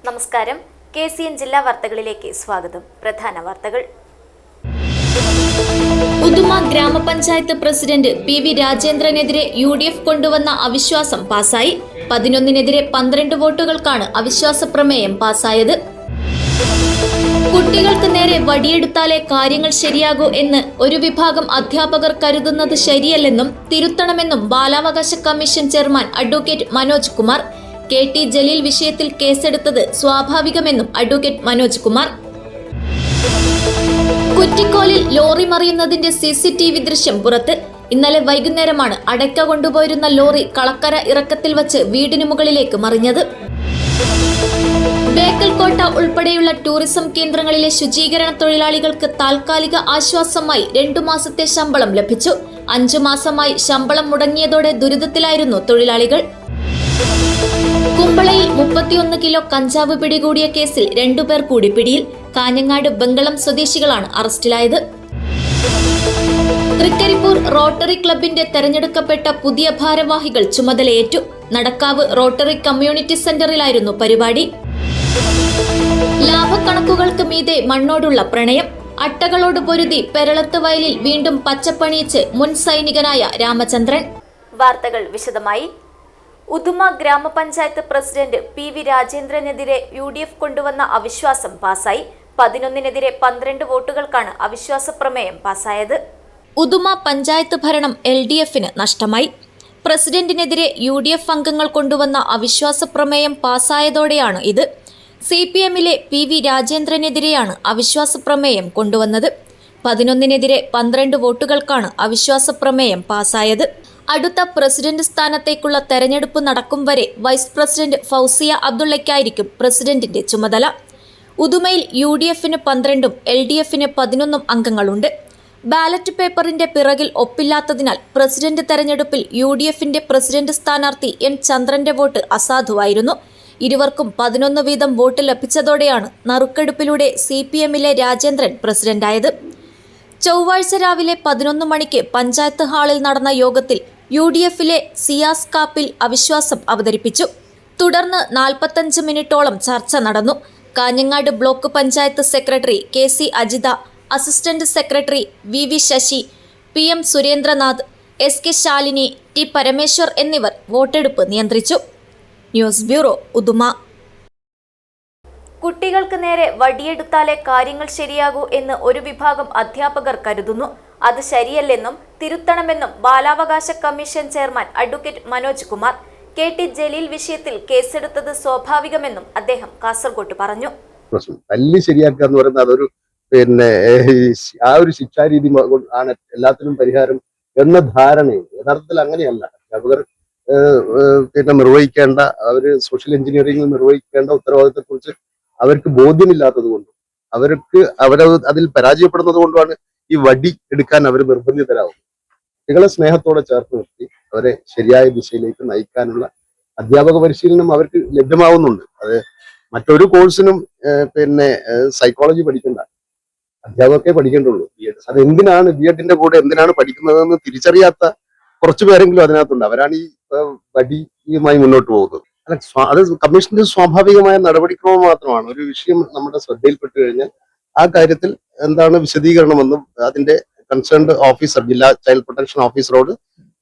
നമസ്കാരം. KCN ജില്ലാ വാർത്തകളിലേക്ക് സ്വാഗതം. പ്രധാന വാർത്തകൾ. ഉദുമ ഗ്രാമപഞ്ചായത്ത് പ്രസിഡന്റ് PV രാജേന്ദ്രനെതിരെ UDF കൊണ്ടുവന്ന അവിശ്വാസം പാസായി. 11-നെതിരെ 12 വോട്ടുകൾക്കാണ് അവിശ്വാസ പ്രമേയം പാസായത്. കുട്ടികൾക്ക് നേരെ വടിയെടുത്താലേ കാര്യങ്ങൾ ശരിയാകൂ എന്ന് ഒരു വിഭാഗം അധ്യാപകർ കരുതുന്നത് ശരിയല്ലെന്നും തിരുത്തണമെന്നും ബാലാവകാശ commission chairman advocate Manoj Kumar. KT Jaleel വിഷയത്തിൽ കേസെടുത്തത് സ്വാഭാവികമെന്നും അഡ്വക്കേറ്റ് മനോജ് കുമാർ. കുറ്റിക്കോലിൽ ലോറി മറിയുന്നതിന്റെ CCTV ദൃശ്യം പുറത്ത്. ഇന്നലെ വൈകുന്നേരമാണ് അടയ്ക്ക കൊണ്ടുപോയിരുന്ന ലോറി കളക്കര ഇറക്കത്തിൽ വച്ച് വീടിന് മുകളിലേക്ക് മറിഞ്ഞത്. ബേക്കൽ കോട്ട ഉൾപ്പെടെയുള്ള ടൂറിസം കേന്ദ്രങ്ങളിലെ ശുചീകരണ തൊഴിലാളികൾക്ക് താൽക്കാലിക ആശ്വാസമായി 2 മാസത്തെ ശമ്പളം ലഭിച്ചു. 5 മാസമായി ശമ്പളം മുടങ്ങിയതോടെ ദുരിതത്തിലായിരുന്നു തൊഴിലാളികൾ. കുമ്പളയിൽ 31 കിലോ കഞ്ചാവ് പിടികൂടിയ കേസിൽ 2 പേർ കൂടി പിടിയിൽ. കാഞ്ഞങ്ങാട് ബംഗളം സ്വദേശികളാണ് അറസ്റ്റിലായത്. തൃക്കരിപ്പൂർ റോട്ടറി ക്ലബിന്റെ തെരഞ്ഞെടുക്കപ്പെട്ട പുതിയ ഭാരവാഹികൾ ചുമതലയേറ്റു. നടക്കാവ് റോട്ടറി കമ്മ്യൂണിറ്റി സെന്ററിലായിരുന്നു പരിപാടി. ലാഭക്കണക്കുകൾക്ക് മീതെ മണ്ണോടുള്ള പ്രണയം. അട്ടകളോട് പൊരുതി പെരളത്ത് വയലിൽ വീണ്ടും പച്ചപ്പണിയിച്ച് മുൻ സൈനികനായ രാമചന്ദ്രൻ. വാർത്തകൾ വിശദമായി. ഉദുമ ഗ്രാമപഞ്ചായത്ത് പ്രസിഡന്റ് PV രാജേന്ദ്രനെതിരെ UDF കൊണ്ടുവന്ന അവിശ്വാസം പാസായി. 11-നെതിരെ 12 വോട്ടുകൾക്കാണ് അവിശ്വാസ പ്രമേയം പാസായത്. ഉദുമ പഞ്ചായത്ത് ഭരണം LDFന് നഷ്ടമായി. പ്രസിഡന്റിനെതിരെ UDF അംഗങ്ങൾ കൊണ്ടുവന്ന അവിശ്വാസ പ്രമേയം പാസായതോടെയാണ് ഇത്. CPMലെ PV രാജേന്ദ്രനെതിരെയാണ് അവിശ്വാസ പ്രമേയം കൊണ്ടുവന്നത്. 11-നെതിരെ 12 വോട്ടുകൾക്കാണ് അവിശ്വാസ പ്രമേയം പാസായത്. അടുത്ത പ്രസിഡന്റ് സ്ഥാനത്തേക്കുള്ള തെരഞ്ഞെടുപ്പ് നടക്കും വരെ വൈസ് പ്രസിഡന്റ് ഫൗസിയ അബ്ദുള്ളയ്ക്കായിരിക്കും പ്രസിഡന്റിന്റെ ചുമതല. ഉദുമയിൽ UDFന് 12ഉം LDFന് 11ഉം അംഗങ്ങളുണ്ട്. ബാലറ്റ് പേപ്പറിന്റെ പിറകിൽ ഒപ്പില്ലാത്തതിനാൽ പ്രസിഡന്റ് തെരഞ്ഞെടുപ്പിൽ UDFന്റെ പ്രസിഡന്റ് സ്ഥാനാർത്ഥി N ചന്ദ്രന്റെ വോട്ട് അസാധുവായിരുന്നു. ഇരുവർക്കും 11 വീതം വോട്ട് ലഭിച്ചതോടെയാണ് നറുക്കെടുപ്പിലൂടെ CPMലെ രാജേന്ദ്രൻ പ്രസിഡന്റായത്. ചൊവ്വാഴ്ച രാവിലെ 11 മണിക്ക് പഞ്ചായത്ത് ഹാളിൽ നടന്ന യോഗത്തിൽ UDFലെ സിയാസ് കാപ്പിൽ അവിശ്വാസം അവതരിപ്പിച്ചു. തുടർന്ന് 45 മിനിറ്റോളം ചർച്ച നടന്നു. Kanhangad block panchayat secretary KC Ajitha, assistant secretary VV Sasi, PM Surendranath, SK Shalini, T Parameshwar എന്നിവർ വോട്ടെടുപ്പ് നിയന്ത്രിച്ചു. News bureau, Uduma. കുട്ടികൾക്ക് നേരെ വടിയെടുത്താലേ കാര്യങ്ങൾ ശരിയാകൂ എന്ന് ഒരു വിഭാഗം അധ്യാപകർ കരുതുന്നു. അത് ശരിയല്ലെന്നും തിരുത്തണമെന്നും ബാലാവകാശ commission chairman advocate Manoj Kumar. KT Jaleel വിഷയത്തിൽ കേസെടുത്തത് സ്വാഭാവികമെന്നും അദ്ദേഹം കാസർഗോട്ട് പറഞ്ഞു. തല്ലി ശരിയാക്കുക എന്ന് പറയുന്നത് അതൊരു ആ ഒരു ശിക്ഷാരീതി ആണ് എല്ലാത്തിനും പരിഹാരം എന്ന ധാരണയും യഥാർത്ഥത്തിൽ അങ്ങനെയല്ല. അധ്യാപകർ നിർവഹിക്കേണ്ട അവര് സോഷ്യൽ എഞ്ചിനീയറിംഗിൽ നിർവഹിക്കേണ്ട ഉത്തരവാദിത്തത്തെക്കുറിച്ച് അവർക്ക് ബോധ്യമില്ലാത്തത് കൊണ്ടും അതിൽ പരാജയപ്പെടുന്നത് കൊണ്ടുമാണ് ഈ വടി എടുക്കാൻ അവർ നിർബന്ധിതരാകുന്നത്. കുട്ടികളെ സ്നേഹത്തോടെ ചേർത്ത് നിർത്തി അവരെ ശരിയായ ദിശയിലേക്ക് നയിക്കാനുള്ള അധ്യാപക പരിശീലനം അവർക്ക് ലഭ്യമാവുന്നുണ്ട്. അത് മറ്റൊരു കോഴ്സിനും സൈക്കോളജി പഠിക്കണ്ട, അധ്യാപകർക്കേ പഠിക്കേണ്ടുള്ളൂ. അത് എന്തിനാണ് BEdന്റെ കൂടെ എന്തിനാണ് പഠിക്കുന്നതെന്ന് തിരിച്ചറിയാത്ത കുറച്ചു പേരെങ്കിലും അതിനകത്തുണ്ട്. അവരാണ് ഈ വടിയുമായി മുന്നോട്ട് പോകുന്നത്. അത് കമ്മീഷന്റെ സ്വാഭാവികമായ നടപടിക്രമം മാത്രമാണ്. ഒരു വിഷയം നമ്മുടെ ശ്രദ്ധയിൽപ്പെട്ടു കഴിഞ്ഞാൽ ആ കാര്യത്തിൽ എന്താണ് വിശദീകരണമെന്നും അതിന്റെ കൺസേൺഡ് ഓഫീസർ, ജില്ലാ ചൈൽഡ് പ്രൊട്ടക്ഷൻ ഓഫീസറോട്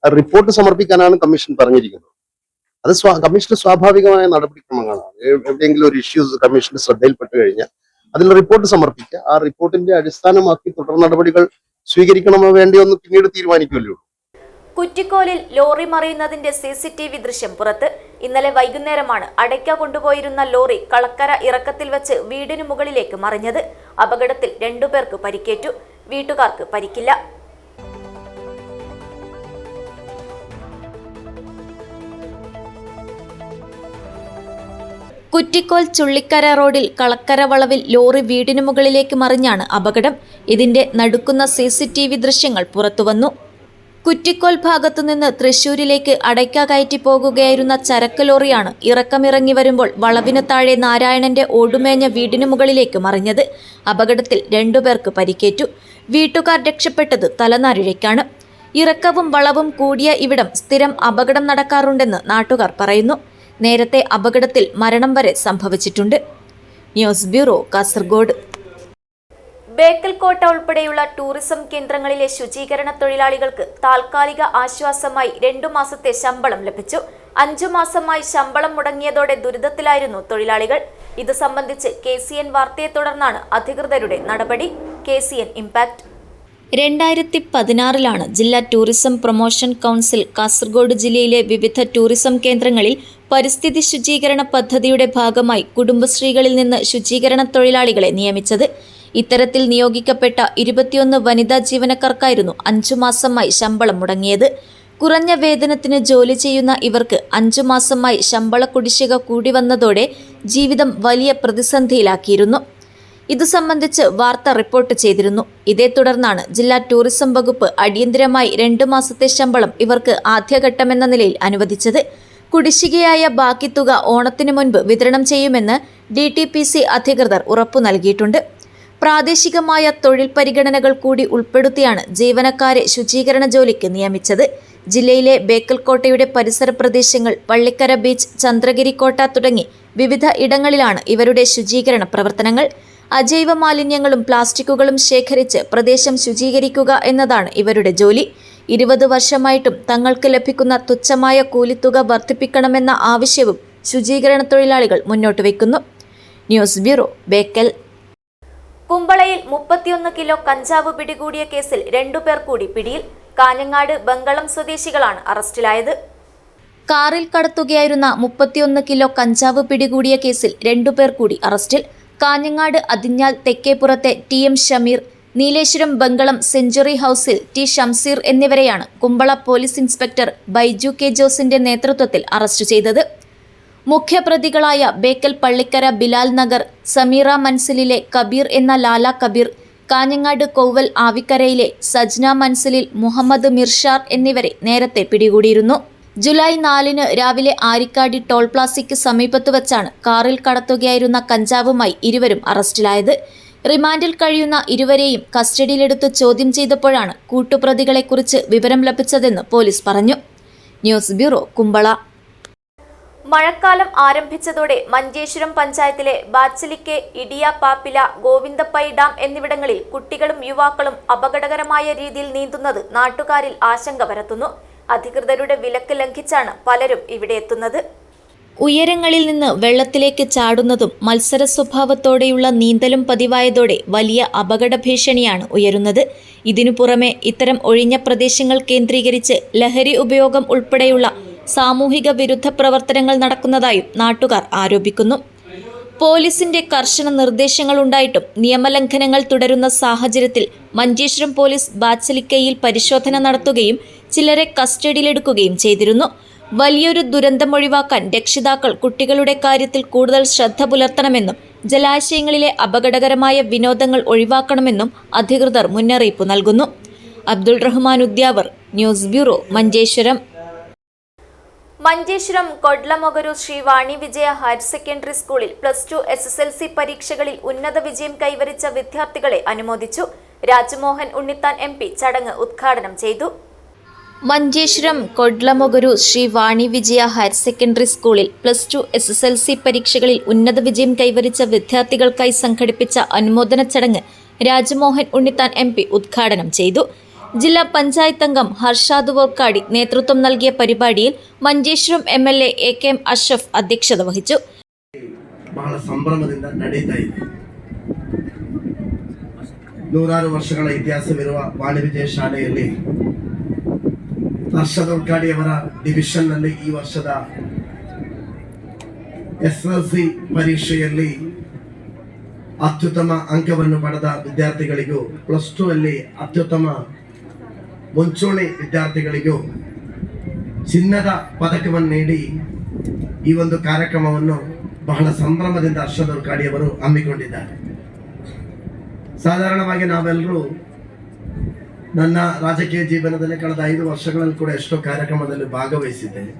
റിപ്പോർട്ട് സമർപ്പിക്കാനാണ് കമ്മീഷൻ പറഞ്ഞിരിക്കുന്നത്. അത് കമ്മീഷന്റെ സ്വാഭാവികമായ നടപടിക്രമങ്ങളാണ്. എവിടെയെങ്കിലും ഒരു ഇഷ്യൂസ് കമ്മീഷന്റെ ശ്രദ്ധയിൽപ്പെട്ടു കഴിഞ്ഞാൽ അതിൽ റിപ്പോർട്ട് സമർപ്പിക്കുക. ആ റിപ്പോർട്ടിന്റെ അടിസ്ഥാനമാക്കി തുടർ നടപടികൾ സ്വീകരിക്കണമോ വേണ്ടിയോ എന്ന് പിന്നീട് തീരുമാനിക്കുമല്ലോ. കുറ്റിക്കോലിൽ ലോറി മറിയുന്നതിന്റെ CCTV ദൃശ്യം പുറത്ത്. ഇന്നലെ വൈകുന്നേരമാണ് അടയ്ക്ക കൊണ്ടുപോയിരുന്ന ലോറി കളക്കര ഇറക്കത്തിൽ വെച്ച് വീടിനു മുകളിലേക്ക് മറിഞ്ഞത്. അപകടത്തിൽ 2 പേർക്ക് പരിക്കേറ്റു. വീട്ടുകാർക്ക് പരിക്കില്ല. കുറ്റിക്കോൽ ചുള്ളിക്കര റോഡിൽ കളക്കര വളവിൽ ലോറി വീടിനു മുകളിലേക്ക് മറിഞ്ഞാണ് അപകടം. ഇതിന്റെ നടുക്കുന്ന CCTV ദൃശ്യങ്ങൾ പുറത്തുവന്നു. കുറ്റിക്കോൽ ഭാഗത്തുനിന്ന് തൃശൂരിലേക്ക് അടയ്ക്ക കയറ്റി പോകുകയായിരുന്ന ചരക്ക് ലോറിയാണ് ഇറക്കമിറങ്ങി വരുമ്പോൾ വളവിന് താഴെ നാരായണന്റെ ഓടുമേഞ്ഞ വീടിനു മുകളിലേക്ക് മറിഞ്ഞത്. അപകടത്തിൽ 2 പേർക്ക് പരിക്കേറ്റു. വീട്ടുകാർ രക്ഷപ്പെട്ടത് തലനാരിഴയ്ക്കാണ്. ഇറക്കവും വളവും കൂടിയ ഇവിടം സ്ഥിരം അപകടം നടക്കാറുണ്ടെന്ന് നാട്ടുകാർ പറയുന്നു. നേരത്തെ അപകടത്തിൽ മരണം വരെ സംഭവിച്ചിട്ടുണ്ട്. News bureau, Kasaragod. ബേക്കൽ കോട്ട ഉൾപ്പെടെയുള്ള ടൂറിസം കേന്ദ്രങ്ങളിലെ ശുചീകരണ തൊഴിലാളികൾക്ക് താൽക്കാലിക ആശ്വാസമായി 2 മാസത്തെ ശമ്പളം ലഭിച്ചു. 5 മാസമായി ശമ്പളം മുടങ്ങിയതോടെ ദുരിതത്തിലായിരുന്നു തൊഴിലാളികൾ. ഇത് സംബന്ധിച്ച് KCN വാർത്തയെ തുടർന്നാണ് അധികൃതരുടെ നടപടി. KCN impact. 2016 ജില്ലാ ടൂറിസം പ്രൊമോഷൻ കൗൺസിൽ കാസർഗോഡ് ജില്ലയിലെ വിവിധ ടൂറിസം കേന്ദ്രങ്ങളിൽ പരിസ്ഥിതി ശുചീകരണ പദ്ധതിയുടെ ഭാഗമായി കുടുംബശ്രീകളിൽ നിന്ന് ശുചീകരണ തൊഴിലാളികളെ നിയമിച്ചത്. ഇത്തരത്തിൽ നിയോഗിക്കപ്പെട്ട 21 വനിതാ ജീവനക്കാർക്കായിരുന്നു 5 മാസമായി ശമ്പളം മുടങ്ങിയത്. കുറഞ്ഞ വേതനത്തിന് ജോലി ചെയ്യുന്ന ഇവർക്ക് 5 മാസമായി ശമ്പള കുടിശ്ശിക കൂടി വന്നതോടെ ജീവിതം വലിയ പ്രതിസന്ധിയിലാക്കിയിരുന്നു. ഇതു സംബന്ധിച്ച് വാർത്ത റിപ്പോർട്ട് ചെയ്തിരുന്നു. ഇതേ തുടർന്നാണ് ജില്ലാ ടൂറിസം വകുപ്പ് അടിയന്തരമായി 2 മാസത്തെ ശമ്പളം ഇവർക്ക് ആദ്യഘട്ടമെന്ന നിലയിൽ അനുവദിച്ചത്. കുടിശ്ശികയായ ബാക്കി തുക ഓണത്തിനു മുൻപ് വിതരണം ചെയ്യുമെന്ന് DTPC അധികൃതർ ഉറപ്പു നൽകിയിട്ടുണ്ട്. പ്രാദേശികമായ തൊഴിൽ പരിഗണനകൾ കൂടി ഉൾപ്പെടുത്തിയാണ് ജീവനക്കാരെ ശുചീകരണ ജോലിക്ക് നിയമിച്ചത്. ജില്ലയിലെ ബേക്കൽ കോട്ടയുടെ പരിസര പ്രദേശങ്ങൾ, പള്ളിക്കര ബീച്ച്, ചന്ദ്രഗിരി കോട്ട തുടങ്ങി വിവിധ ഇടങ്ങളിലാണ് ഇവരുടെ ശുചീകരണ പ്രവർത്തനങ്ങൾ. അജൈവ മാലിന്യങ്ങളും പ്ലാസ്റ്റിക്കുകളും ശേഖരിച്ച് പ്രദേശം ശുചീകരിക്കുക എന്നതാണ് ഇവരുടെ ജോലി. 20 വർഷമായിട്ടും തങ്ങൾക്ക് ലഭിക്കുന്ന തുച്ഛമായ കൂലിത്തുക വർദ്ധിപ്പിക്കണമെന്ന ആവശ്യവും ശുചീകരണ തൊഴിലാളികൾ മുന്നോട്ട് വയ്ക്കുന്നു. News bureau, Bekal. കുമ്പളയിൽ 31 കിലോ കഞ്ചാവ് പിടികൂടിയ കേസിൽ 2 പേർ കൂടി പിടിയിൽ. കാഞ്ഞങ്ങാട് ബംഗളം സ്വദേശികളാണ് അറസ്റ്റിലായത്. കാറിൽ കടത്തുകയായിരുന്ന 31 കിലോ കഞ്ചാവ് പിടികൂടിയ കേസിൽ 2 പേർ കൂടി അറസ്റ്റിൽ. കാഞ്ഞങ്ങാട് അതിഞ്ഞാൽ തെക്കേപ്പുറത്തെ TM ഷമീർ, നീലേശ്വരം ബംഗളം സെഞ്ചുറി ഹൌസിൽ T ഷംസീർ എന്നിവരെയാണ് Kumbla police inspector Baiju K ജോസിന്റെ നേതൃത്വത്തിൽ അറസ്റ്റ് ചെയ്തത്. മുഖ്യപ്രതികളായ ബേക്കൽ പള്ളിക്കര ബിലാൽ നഗർ, സമീറ മൻസിലിലെ കബീർ എന്ന ലാല കബീർ, കാഞ്ഞങ്ങാട് കൗവൽ ആവിക്കരയിലെ സജ്ന മൻസിലിൽ മുഹമ്മദ് മിർഷാർ എന്നിവരെ നേരത്തെ പിടികൂടിയിരുന്നു. ജൂലൈ 4 രാവിലെ ആരിക്കാടി ടോൾ പ്ലാസയ്ക്ക് സമീപത്ത് വച്ചാണ് കാറിൽ കടത്തുകയായിരുന്ന കഞ്ചാവുമായി ഇരുവരും അറസ്റ്റിലായത്. റിമാൻഡിൽ കഴിയുന്ന ഇരുവരെയും കസ്റ്റഡിയിലെടുത്ത് ചോദ്യം ചെയ്തപ്പോഴാണ് കൂട്ടുപ്രതികളെക്കുറിച്ച് വിവരം ലഭിച്ചതെന്ന് പോലീസ് പറഞ്ഞു. News bureau, Kumbla. മഴക്കാലം ആരംഭിച്ചതോടെ മഞ്ചേശ്വരം പഞ്ചായത്തിലെ ബാച്ചലിക്കെ, ഇടിയ പാപ്പില, ഗോവിന്ദപ്പൈ ഡാം എന്നിവിടങ്ങളിൽ കുട്ടികളും യുവാക്കളും അപകടകരമായ രീതിയിൽ നീന്തുന്നത് നാട്ടുകാരിൽ ആശങ്ക പരത്തുന്നു. അധികൃതരുടെ വിലക്ക് ലംഘിച്ചാണ് പലരും ഇവിടെ എത്തുന്നത്. ഉയരങ്ങളിൽ നിന്ന് വെള്ളത്തിലേക്ക് ചാടുന്നതും മത്സര സ്വഭാവത്തോടെയുള്ള നീന്തലും പതിവായതോടെ വലിയ അപകട ഭീഷണിയാണ് ഉയരുന്നത്. ഇതിനു പുറമെ ഇത്തരം ഒഴിഞ്ഞ പ്രദേശങ്ങൾ കേന്ദ്രീകരിച്ച് ലഹരി ഉപയോഗം ഉൾപ്പെടെയുള്ള സാമൂഹിക വിരുദ്ധ പ്രവർത്തനങ്ങൾ നടക്കുന്നതായും നാട്ടുകാർ ആരോപിക്കുന്നു. പോലീസിന്റെ കർശന നിർദ്ദേശങ്ങളുണ്ടായിട്ടും നിയമലംഘനങ്ങൾ തുടരുന്ന സാഹചര്യത്തിൽ മഞ്ചേശ്വരം പോലീസ് ബാച്ചലിക്കയിൽ പരിശോധന നടത്തുകയും ചിലരെ കസ്റ്റഡിയിലെടുക്കുകയും ചെയ്തിരുന്നു. വലിയൊരു ദുരന്തമൊഴിവാക്കാൻ രക്ഷിതാക്കൾ കുട്ടികളുടെ കാര്യത്തിൽ കൂടുതൽ ശ്രദ്ധ പുലർത്തണമെന്നും ജലാശയങ്ങളിലെ അപകടകരമായ വിനോദങ്ങൾ ഒഴിവാക്കണമെന്നും അധികൃതർ മുന്നറിയിപ്പ് നൽകുന്നു. Abdul Rahman Udyavar, news bureau, Manjeshwaram. Manjeshwaram Kodlamogaru Shri Vani Vijaya higher secondary സ്കൂളിൽ +2 SSLC പരീക്ഷകളിൽ ഉന്നത വിജയം കൈവരിച്ച വിദ്യാർത്ഥികളെ അനുമോദിച്ചു. രാജ്മോഹൻ ഉണ്ണിത്താൻ MP ചടങ്ങ് ഉദ്ഘാടനം ചെയ്തു. മഞ്ചേശ്വരം കൊഡ്ലമൊഗരു ശ്രീ വാണി വിജയ ഹയർ സെക്കൻഡറി സ്കൂളിൽ +2 SSLC പരീക്ഷകളിൽ ഉന്നത വിജയം കൈവരിച്ച വിദ്യാർത്ഥികൾക്കായി സംഘടിപ്പിച്ച അനുമോദന ചടങ്ങ് രാജ്മോഹൻ ഉണ്ണിത്താൻ MP ഉദ്ഘാടനം ചെയ്തു. ജില്ലാ പഞ്ചായത്ത് അംഗം ഹർഷാദ് വോർക്കാടി നേതൃത്വം നൽകിയ പരിപാടിയിൽ ಮಂಜೇಶ್ವರಂ MLA AKM ಅಶ್ರಫ್ ಅಧ್ಯಕ್ಷತೆ ವಹಿಸಿತು. ಬಹಳ ಸಂಭ್ರಮದಿಂದ ನಡೀತಾ ಇದೆ. 100 ವರ್ಷಗಳ ಇತಿಹಾಸವಿರುವ ವಾಣಿ ವಿಜಯ ಶಾಲೆಯಲ್ಲಿ ಹರ್ಷದ್ ವೋರ್ಕಾಡಿಯವರ ಡಿವಿಷನ್ ನಲ್ಲಿ ಈ ವರ್ಷದ SSLC ಪರೀಕ್ಷೆಯಲ್ಲಿ ಅತ್ಯುತ್ತಮ ಅಂಕವನ್ನು ಪಡೆದ ವಿದ್ಯಾರ್ಥಿಗಳಿಗೂ +2 ಅಲ್ಲಿ ಅತ್ಯುತ್ತಮ ಮುಂಚೂಣಿ ವಿದ್ಯಾರ್ಥಿಗಳಿಗೂ ಚಿನ್ನದ ಪದಕವನ್ನು ನೀಡಿ ಈ ಒಂದು ಕಾರ್ಯಕ್ರಮವನ್ನು ಬಹಳ ಸಂಭ್ರಮದಿಂದ ಹರ್ಷದ್ ವೋರ್ಕಾಡಿಯವರು ಹಮ್ಮಿಕೊಂಡಿದ್ದಾರೆ. ಸಾಧಾರಣವಾಗಿ ನಾವೆಲ್ಲರೂ ನನ್ನ ರಾಜಕೀಯ ಜೀವನದಲ್ಲಿ ಕಳೆದ 5 ವರ್ಷಗಳಲ್ಲಿ ಕೂಡ ಎಷ್ಟೋ ಕಾರ್ಯಕ್ರಮದಲ್ಲಿ ಭಾಗವಹಿಸಿದ್ದೇನೆ.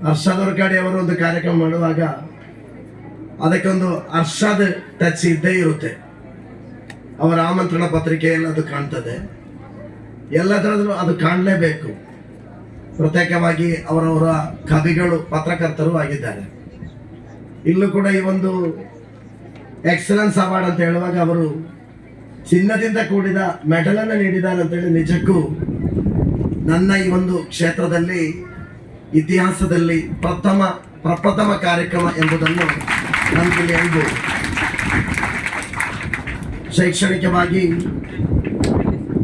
ಹರ್ಷದ್ ವೋರ್ಕಾಡಿ ಅವರು ಒಂದು ಕಾರ್ಯಕ್ರಮ ಮಾಡುವಾಗ ಅದಕ್ಕೊಂದು ಹರ್ಷದ್ ಟಚ್ ಇದ್ದೇ ಇರುತ್ತೆ. ಅವರ ಆಮಂತ್ರಣ ಪತ್ರಿಕೆಯಲ್ಲಿ ಅದು ಕಾಣ್ತದೆ, ಎಲ್ಲದರಲ್ಲೂ ಅದು ಕಾಣಲೇಬೇಕು. ಪ್ರತ್ಯೇಕವಾಗಿ ಅವರವರ ಕವಿಗಳು ಪತ್ರಕರ್ತರು ಆಗಿದ್ದಾರೆ. ಇಲ್ಲೂ ಕೂಡ ಈ ಒಂದು ಎಕ್ಸಲೆನ್ಸ್ ಅವಾರ್ಡ್ ಅಂತ ಹೇಳುವಾಗ ಅವರು ಚಿನ್ನದಿಂದ ಕೂಡಿದ ಮೆಡಲ್ ಅನ್ನು ನೀಡಿದ್ದಾರೆ ಅಂತೇಳಿ ನಿಜಕ್ಕೂ ನನ್ನ ಈ ಒಂದು ಕ್ಷೇತ್ರದಲ್ಲಿ ಇತಿಹಾಸದಲ್ಲಿ ಪ್ರಪ್ರಥಮ ಕಾರ್ಯಕ್ರಮ ಎಂಬುದನ್ನು ನನಗೆ ಹೇಳ್ಬೋದು. ಶೈಕ್ಷಣಿಕವಾಗಿ